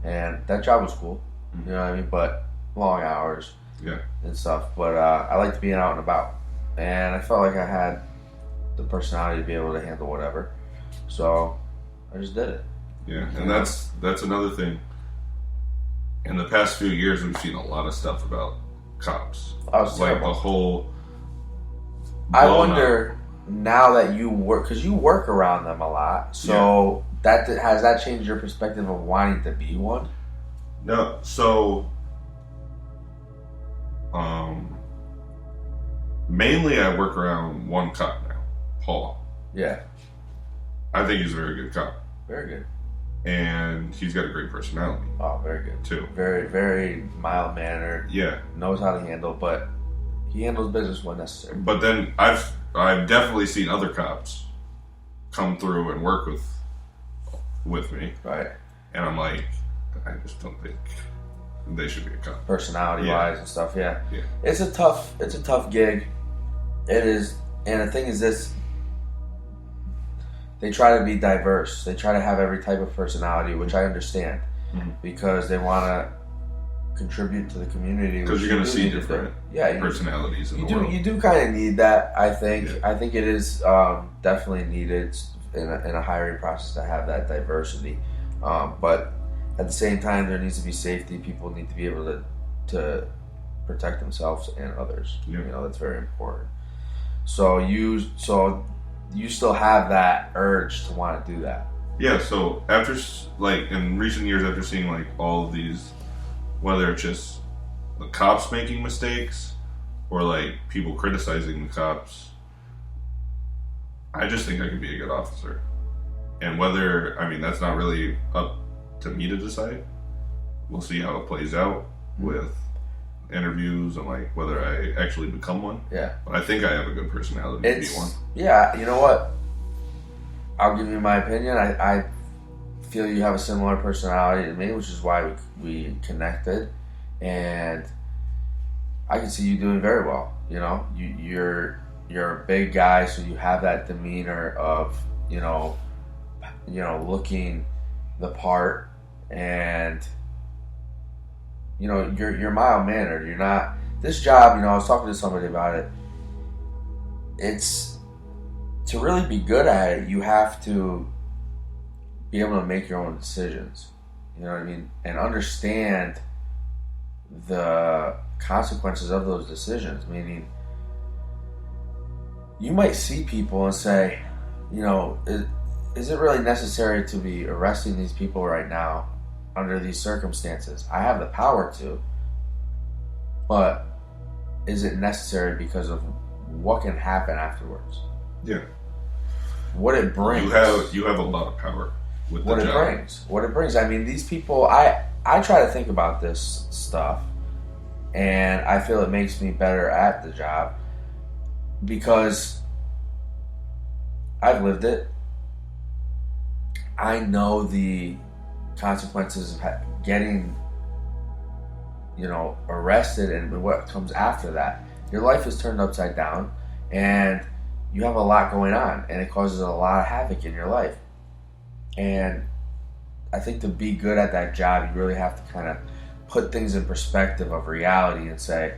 and that job was cool. You know what I mean? But long hours, and stuff. But I liked being out and about, and I felt like I had the personality to be able to handle whatever. So I just did it. Yeah, and that's another thing. In the past few years, we've seen a lot of stuff about cops. Like the whole. I wonder now that you work, because you work around them a lot. So has that changed your perspective of wanting to be one? No. So, mainly I work around one cop now, Paul. Yeah. I think he's a very good cop. Very good. And he's got a great personality. Oh, very good. Too. Very, very mild-mannered. Yeah. Knows how to handle, but he handles business when necessary. But then I've definitely seen other cops come through and work with me. Right. And I'm like, I just don't think they should be a cop. Personality-wise and stuff, yeah. It's a tough gig. It is, and the thing is this, they try to be diverse. They try to have every type of personality, which I understand, because they want to contribute to the community. Because you're going to see different personalities in the world. You do kind of need that, I think. Yeah. I think it is definitely needed in a hiring process to have that diversity. But at the same time, there needs to be safety. People need to be able to protect themselves and others. Yeah. You know, that's very important. So you still have that urge to want to do that. Yeah, so after, like, in recent years, after seeing, like, all of these, whether it's just the cops making mistakes or, like, people criticizing the cops, I just think I could be a good officer. And whether, I mean, that's not really up to me to decide. We'll see how it plays out with interviews and, like, whether I actually become one. Yeah. But I think I have a good personality to be one. Yeah, you know what? I'll give you my opinion. I feel you have a similar personality to me, which is why we connected. And I can see you doing very well. You know, you're a big guy, so you have that demeanor of, you know, looking the part, and you know, you're mild-mannered. You're not, this job, you know, I was talking to somebody about it. It's, to really be good at it, you have to be able to make your own decisions. You know what I mean? And understand the consequences of those decisions. Meaning, you might see people and say, you know, is it really necessary to be arresting these people right now under these circumstances? I have the power to, but is it necessary because of what can happen afterwards? Yeah. What it brings. You have a lot of power with the job. What it brings. I mean, these people, I try to think about this stuff, and I feel it makes me better at the job because I've lived it. I know the consequences of getting, you know, arrested and what comes after that. Your life is turned upside down, and you have a lot going on, and it causes a lot of havoc in your life. And I think to be good at that job, you really have to kind of put things in perspective of reality and say,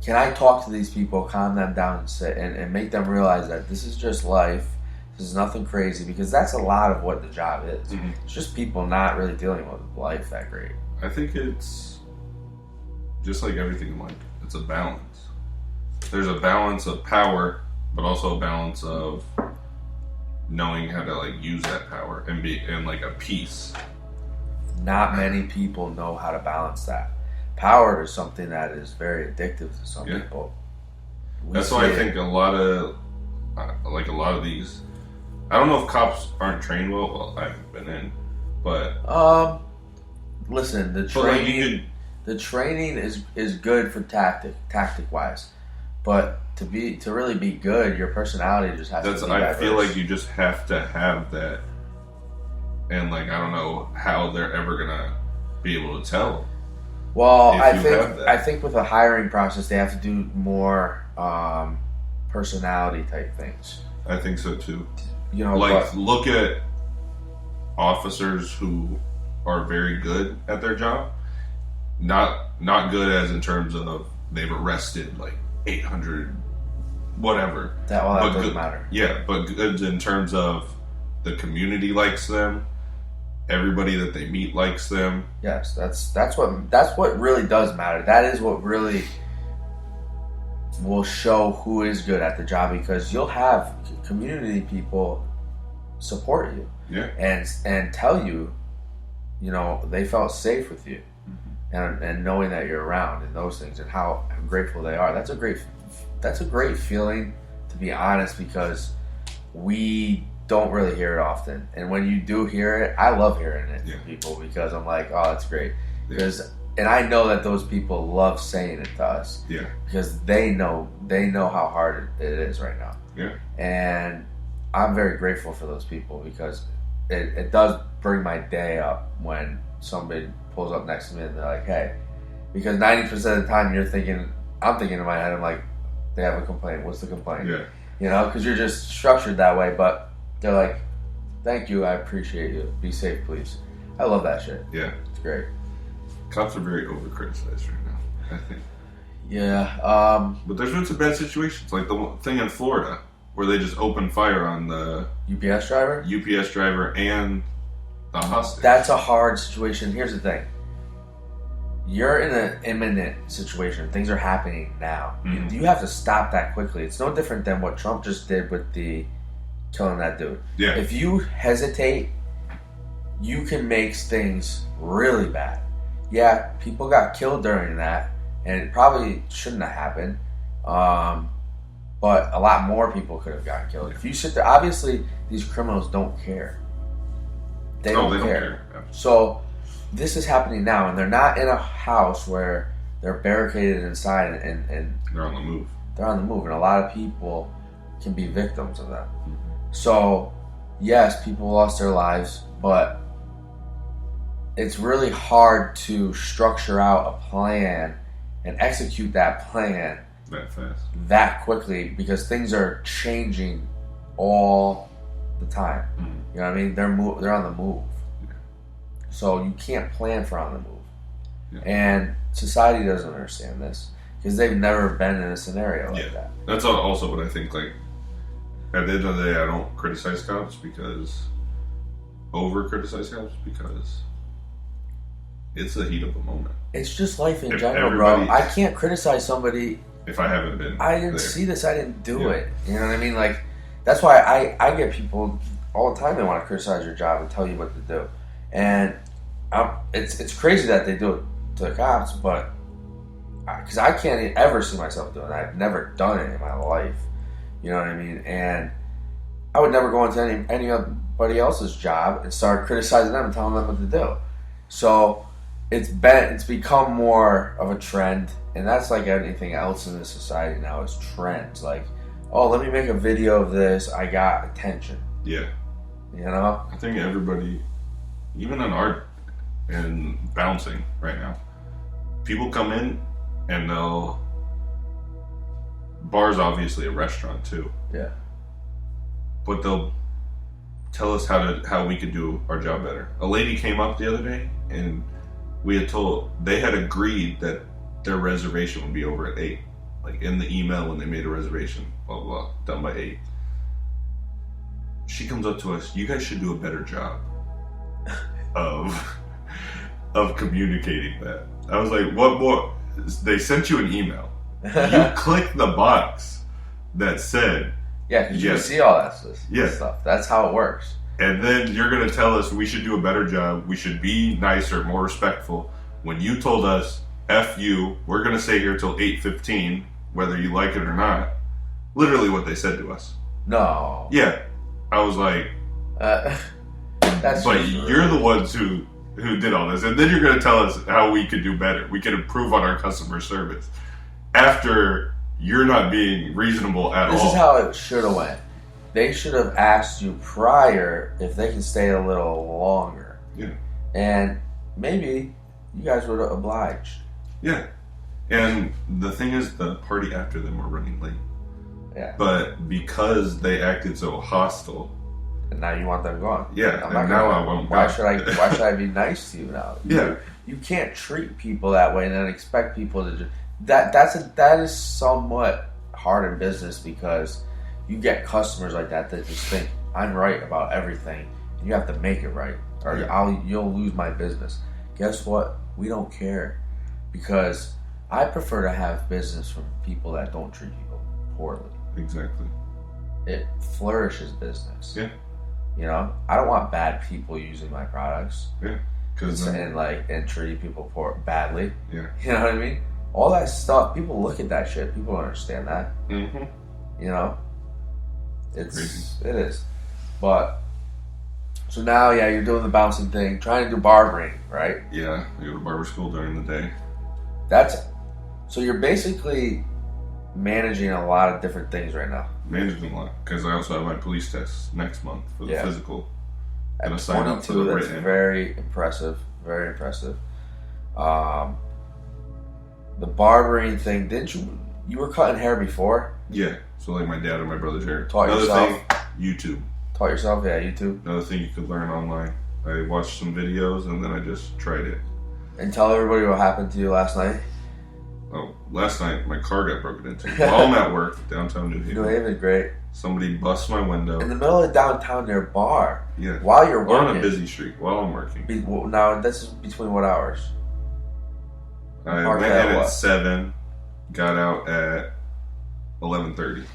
can I talk to these people, calm them down, and make them realize that this is just life. This is nothing crazy, because that's a lot of what the job is. Mm-hmm. It's just people not really dealing with life that great. I think it's just like everything in life. It's a balance. There's a balance of power, but also a balance of knowing how to, like, use that power and be in, like, a peace. Not many people know how to balance that. Power is something that is very addictive to some people. That's why I think a lot of these, I don't know if cops aren't trained well. Well, I haven't been in, but listen, the training. The training is good for tactic wise, but to really be good, your personality just has to be diverse. I feel like you just have to have that, and like I don't know how they're ever gonna be able to tell. Well, I think with a hiring process, they have to do more personality type things. I think so too. You know, like look at officers who are very good at their job. Not good as in terms of they've arrested like 800 whatever. That doesn't good, matter. Yeah, but good in terms of the community likes them. Everybody that they meet likes them. Yes, that's what really does matter. That is what really will show who is good at the job, because you'll have community people support you. Yeah. And tell you, you know, they felt safe with you. And knowing that you're around and those things and how grateful they are. That's a great feeling, to be honest, because we don't really hear it often. And when you do hear it, I love hearing it from people, because I'm like, oh, that's great. And I know that those people love saying it to us. Yeah. Because they know how hard it is right now. Yeah. And I'm very grateful for those people, because it does bring my day up when somebody pulls up next to me and they're like, hey, because 90% of the time I'm thinking in my head, I'm like, they have a complaint. What's the complaint? Yeah. You know, because you're just structured that way. But they're like, thank you, I appreciate you. Be safe, please. I love that shit. Yeah. It's great. Cops are very over-criticized right now, I think. Yeah. But there's been some bad situations, like the thing in Florida where they just opened fire on the UPS driver and the hostage. That's a hard situation. Here's the thing. You're in an imminent situation. Things are happening now. Mm-hmm. You have to stop that quickly. It's no different than what Trump just did with the killing that dude. Yeah. If you hesitate, you can make things really bad. Yeah, people got killed during that, and it probably shouldn't have happened. But a lot more people could have gotten killed. If you sit there, obviously these criminals don't care. They don't care. So this is happening now, and they're not in a house where they're barricaded inside, and they're on the move. They're on the move, and a lot of people can be victims of that. Mm-hmm. So yes, people lost their lives, but it's really hard to structure out a plan and execute that plan that fast, that quickly, because things are changing all the time. Mm-hmm. You know what I mean? They're on the move. Yeah. So you can't plan for on the move. Yeah. And society doesn't understand this, because they've never been in a scenario like that. That's also what I think, like, at the end of the day, I don't criticize cops over-criticize cops, because it's the heat of the moment. It's just life in general, bro. I can't criticize somebody if I haven't been I didn't see this, I didn't do it. You know what I mean? Like, that's why I get people all the time, they want to criticize your job and tell you what to do. And it's crazy that they do it to the cops, but because I can't ever see myself doing that. I've never done it in my life. You know what I mean? And I would never go into anybody else's job and start criticizing them and telling them what to do. So it's become more of a trend, and that's like anything else in this society now is trends. Like, oh, let me make a video of this. I got attention. Yeah. You know? I think everybody, even in art and bouncing right now, people come in and bar's obviously a restaurant too. Yeah. But they'll tell us how we could do our job better. A lady came up the other day, and they had agreed that their reservation would be over at 8. Like in the email when they made a reservation, blah, blah, blah, done by 8. She comes up to us, you guys should do a better job of communicating that. I was like, what more? They sent you an email. You clicked the box that said, yeah, because you see all that stuff. That's how it works. And then you're going to tell us we should do a better job. We should be nicer, more respectful. When you told us, F you, we're going to stay here till 8:15, whether you like it or not. Literally what they said to us. No. Yeah. I was like, that's but you're the ones who who did all this, and then you're going to tell us how we could do better. We could improve on our customer service after you're not being reasonable at all. This is how it should have went. They should have asked you prior if they can stay a little longer. Yeah. And maybe you guys would have obliged. Yeah. And the thing is, the party after them were running late. Yeah. But because they acted so hostile, and now you want them gone. yeah, I'm and not now gonna, I won't. why should I be nice to you now? Yeah. You can't treat people that way and then expect people to just that is somewhat hard in business, because you get customers like that just think I'm right about everything and you have to make it right, or you'll lose my business. Guess what? We don't care, because I prefer to have business from people that don't treat people poorly. Exactly. It flourishes business. Yeah. You know, I don't want bad people using my products. Yeah. And treating people badly. Yeah. You know what I mean? All that stuff. People look at that shit. People don't understand that. Mm-hmm. You know, it Crazy. is. But so now, you're doing the bouncing thing, trying to do barbering, right? Yeah. I go to barber school during the day. So you're basically managing a lot of different things right now. Managing a lot, because I also have my police test next month for the physical. At Gonna sign up for 22, the that's written. very impressive. Very impressive. The barbering thing, didn't you were cutting hair before? Yeah. So like my dad and my brother's hair. Taught Another yourself? thing, YouTube. Taught yourself? Yeah, YouTube. Another thing you could learn online. I watched some videos and then I just tried it. And tell everybody what happened to you last night. Oh, last night my car got broken into while I'm at work downtown New New Haven. Haven, great. Somebody bust my window. In the middle of downtown near a bar. Yeah. While you're on working. a busy street while I'm working. Now, this is between what hours? I Parked went at in what? at 7, got out at 11:30.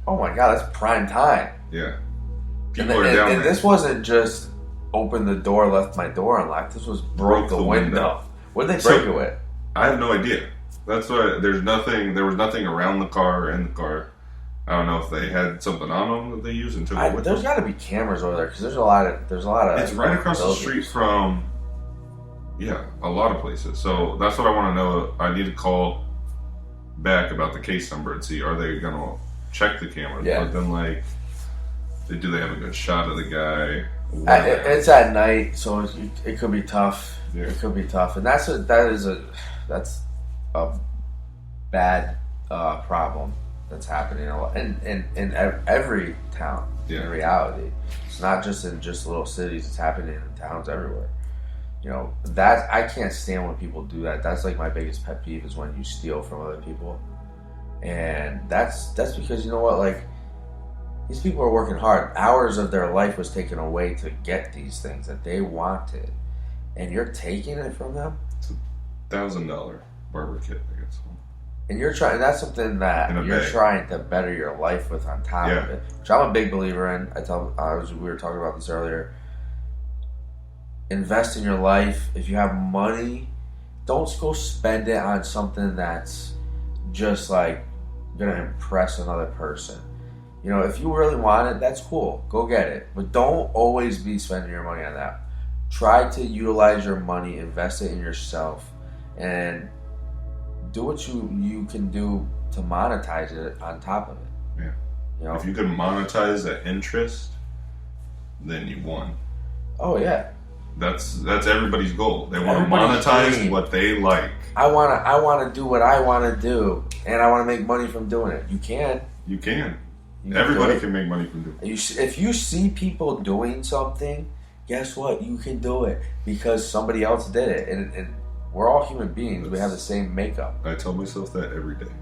Oh my god, that's prime time. Yeah. And, People are down there. this wasn't just open the door, left my door unlocked. This was broke the window. What did they break it with? I have no idea. That's why there was nothing around the car or in the car. I don't know if they had something on them that they used and took it with There's them. got to be cameras over there, because there's a lot of. It's right across the street from, a lot of places. So that's what I want to know. I need to call back about the case number and see, are they going to check the cameras? Yeah. But then, do they have a good shot of the guy? It's at night, so it could be tough. Yeah. It could be tough, and that's a bad problem that's happening a lot in every town. Yeah. In reality, it's not just in little cities. It's happening in towns everywhere. You know, that I can't stand when people do that. That's like my biggest pet peeve, is when you steal from other people, and that's because, you know what, like, these people are working hard. Hours of their life was taken away to get these things that they wanted, and you're taking it from them. It's $1,000 barber kit, I guess. And you're trying. That's something that In a you're bag. trying to better your life with on top of it, which I'm a big believer in. We were talking about this earlier. Invest in your life. If you have money, don't go spend it on something that's just like gonna impress another person. You know, if you really want it, that's cool. Go get it. But don't always be spending your money on that. Try to utilize your money, invest it in yourself, and do what you can do to monetize it on top of it. Yeah. You know? If you can monetize that interest, then you won. Oh yeah. That's everybody's goal. They want to Everybody's monetize dream. what they like. I wanna do what I wanna do, and I wanna make money from doing it. You can. You can. You Everybody do it. can make money from doing it. If you see people doing something, guess what? You can do it because somebody else did it, and we're all human beings. We have the same makeup. I tell myself that every day.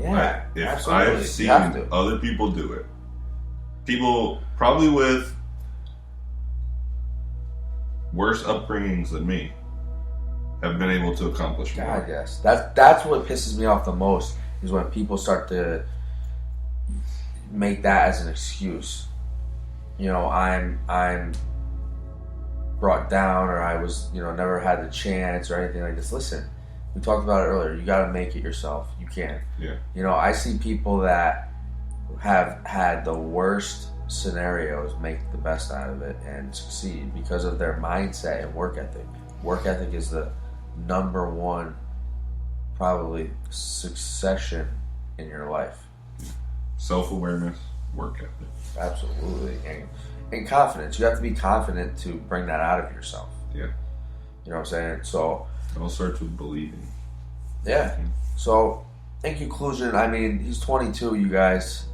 Yeah, If absolutely. I've You seen have to. other people do it, people probably with worse upbringings than me have been able to accomplish more. God, yes. That's what pisses me off the most, is when people start to make that as an excuse. You know, I'm brought down, or I was, never had the chance or anything like this. Listen, we talked about it earlier. You got to make it yourself. You can. Yeah. I see people that have had the worst scenarios make the best out of it and succeed because of their mindset and work ethic. Work ethic is the number one, probably, succession in your life. Self-awareness, work ethic. Absolutely. And confidence. You have to be confident to bring that out of yourself. Yeah. You know what I'm saying? So It all starts with believing. yeah. So in conclusion, I mean, he's 22, you guys.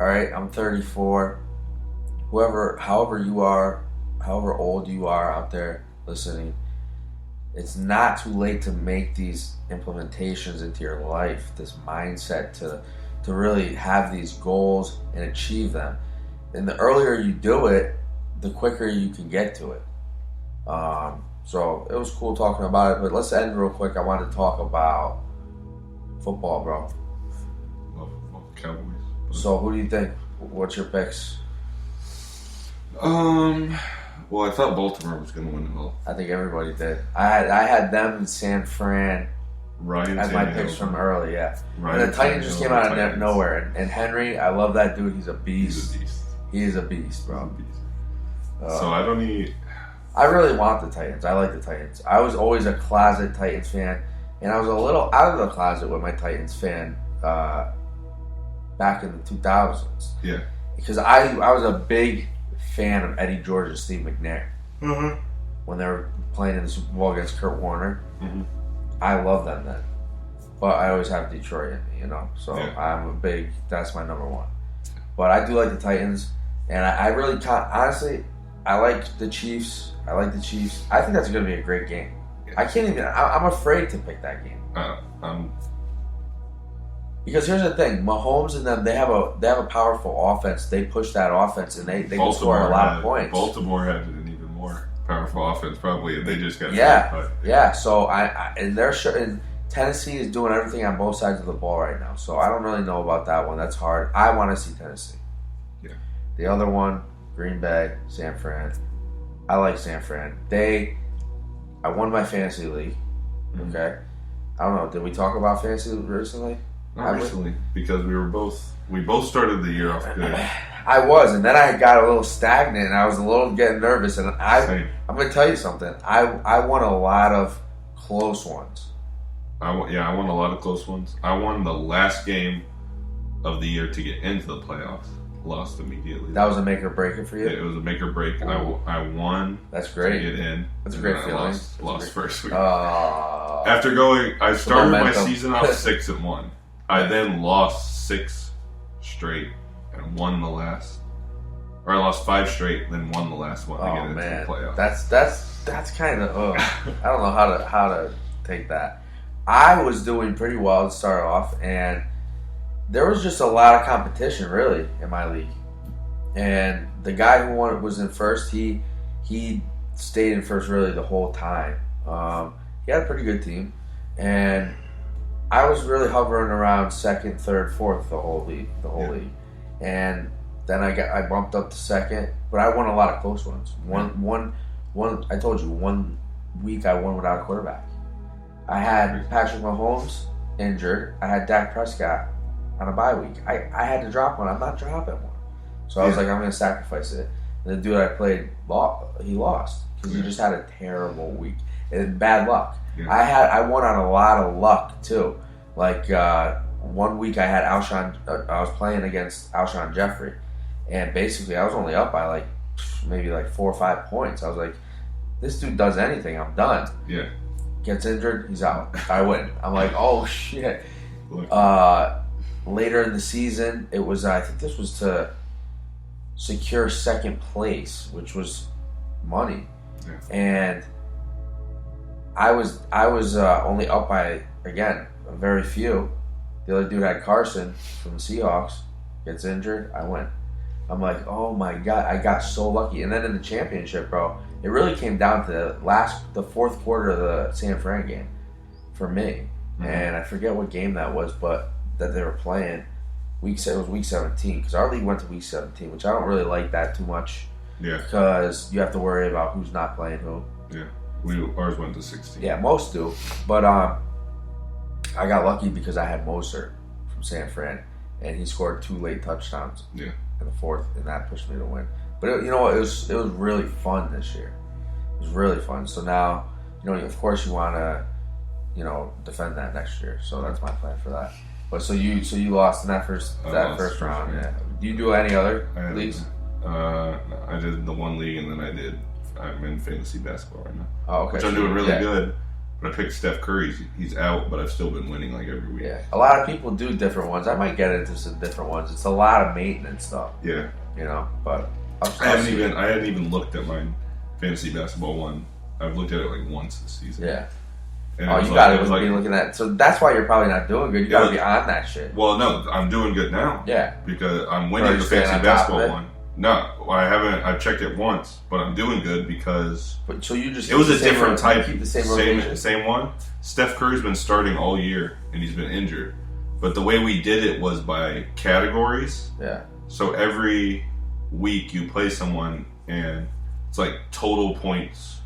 All right, I'm 34. However you are, however old you are out there listening, it's not too late to make these implementations into your life, this mindset to really have these goals and achieve them. And the earlier you do it, the quicker you can get to it. So it was cool talking about it, but let's end real quick. I want to talk about football, bro. Love Cowboys. So who do you think? What's your picks? Well, I thought Baltimore was going to win it all. I think everybody did. I had them in San Fran Ryan as my Tannehill. picks from early, yeah. Ryan And the Titans just Tannehill came out of Titans. nowhere. And Henry, I love that dude. He's a beast. He's a beast. He is a beast, bro. He's a beast. So I don't need... I really want the Titans. I like the Titans. I was always a closet Titans fan, and I was a little out of the closet with my Titans fan back in the 2000s. Yeah. Because I was a big fan of Eddie George and Steve McNair. Mm-hmm. When they were playing in the Super Bowl against Kurt Warner. Mm-hmm. I love them then. But I always have Detroit in me, you know. So Yeah. that's my number one. But I do like the Titans, and I really can't, honestly, I like the Chiefs. I think that's going to be a great game. Yeah. I can't even, I'm afraid to pick that game. Because here's the thing, Mahomes and them, they have a powerful offense. They push that offense, and they can score a lot of points. Baltimore had an even more powerful offense, probably, and they just got Yeah. So and Tennessee is doing everything on both sides of the ball right now. So I don't really know about that one. That's hard. I want to see Tennessee. Yeah. The other one, Green Bay, San Fran. I like San Fran. I won my fantasy league. Mm-hmm. Okay. I don't know. Did we talk about fantasy recently? Not recently, because we both started the year off good. I was, and then I got a little stagnant, and I was a little getting nervous. And Same. I'm going to tell you something. I won a lot of close ones. I won a lot of close ones. I won the last game of the year to get into the playoffs. Lost immediately. That was a make or break it for you? It was a make or break. I won. That's great. To get in. That's a great feeling. Lost first week. After I started my momentum. season off 6-1. I then lost 6 straight and won the last. Or I lost 5 straight, then won the last one to get into the playoffs. That's kind of. I don't know how to take that. I was doing pretty well to start off, and there was just a lot of competition, really, in my league. And the guy who won was in first. He stayed in first really the whole time. He had a pretty good team, and I was really hovering around second, third, fourth the whole league. And then I bumped up to second, but I won a lot of close ones. One. I told you, 1 week I won without a quarterback. I had Patrick Mahomes injured. I had Dak Prescott on a bye week. I had to drop one. I'm not dropping one. So I was like, I'm going to sacrifice it. And the dude I played, he lost because he just had a terrible week and bad luck. Yeah. I won on a lot of luck too. Like 1 week I had I was playing against Alshon Jeffrey, and basically I was only up by maybe 4 or 5 points. I was like, this dude does anything, I'm done. Yeah. Gets injured, he's out. I win. I'm like, oh shit. Look. Later in the season, it was, I think this was to secure second place, which was money. Yeah. And I was only up by, again, a very few. The other dude had Carson from the Seahawks, gets injured, I win. I'm like, oh my god, I got so lucky. And then in the championship, bro, it really came down to the fourth quarter of the San Fran game for me. Mm-hmm. And I forget what game that was, but that they were playing. It was week 17, because our league went to week 17, which I don't really like that too much. Yeah. Because you have to worry about who's not playing who. Yeah. Ours went to 16. Yeah, most do. But I got lucky because I had Mostert from San Fran, and he scored 2 late touchdowns. Yeah. in the fourth, and that pushed me to win. But it was really fun this year. It was really fun. So now, of course, you want to, defend that next year. So that's my plan for that. But so you lost in that first round. Yeah. Do you do any other leagues? I did the one league, and then I'm in fantasy basketball right now. Oh, okay. Which I'm doing really good. But I picked Steph Curry. He's out, but I've still been winning like every week. Yeah. A lot of people do different ones. I might get into some different ones. It's a lot of maintenance stuff. Yeah. But I hadn't even looked at my fantasy basketball one. I've looked at it like once this season. Yeah. And you got to be looking at. So that's why you're probably not doing good. You got to be on that shit. Well, no, I'm doing good now. Yeah. Because I'm winning the fantasy basketball one. No, I haven't. I've checked it once, but I'm doing good because. But so you just. It was a different type. Keep the same rotation. Same one. Steph Curry's been starting all year, and he's been injured. But the way we did it was by categories. Yeah. So every week you play someone, and it's like total points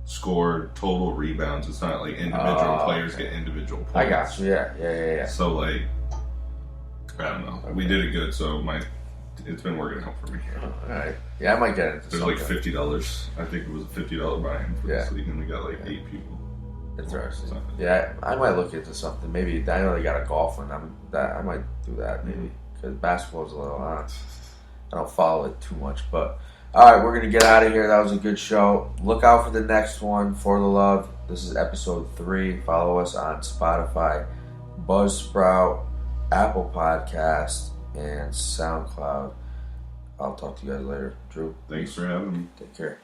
scored, total rebounds. It's not like individual players get individual points. I got you. Yeah. So like, I don't know. Okay. We did it good, so it's been working out for me. All right. Yeah, I might get into There's something. like $50. I think it was a $50 buy-in for this league, and we got like 8 people. Interesting. Yeah, I might look into something. Maybe I know they got a golf one. I might do that maybe because basketball's a little. I don't follow it too much, but all right, we're gonna get out of here. That was a good show. Look out for the next one, For the Love. This is episode 3. Follow us on Spotify, Buzzsprout, Apple Podcast, and SoundCloud. I'll talk to you guys later. Drew, Thanks for having me. Take care.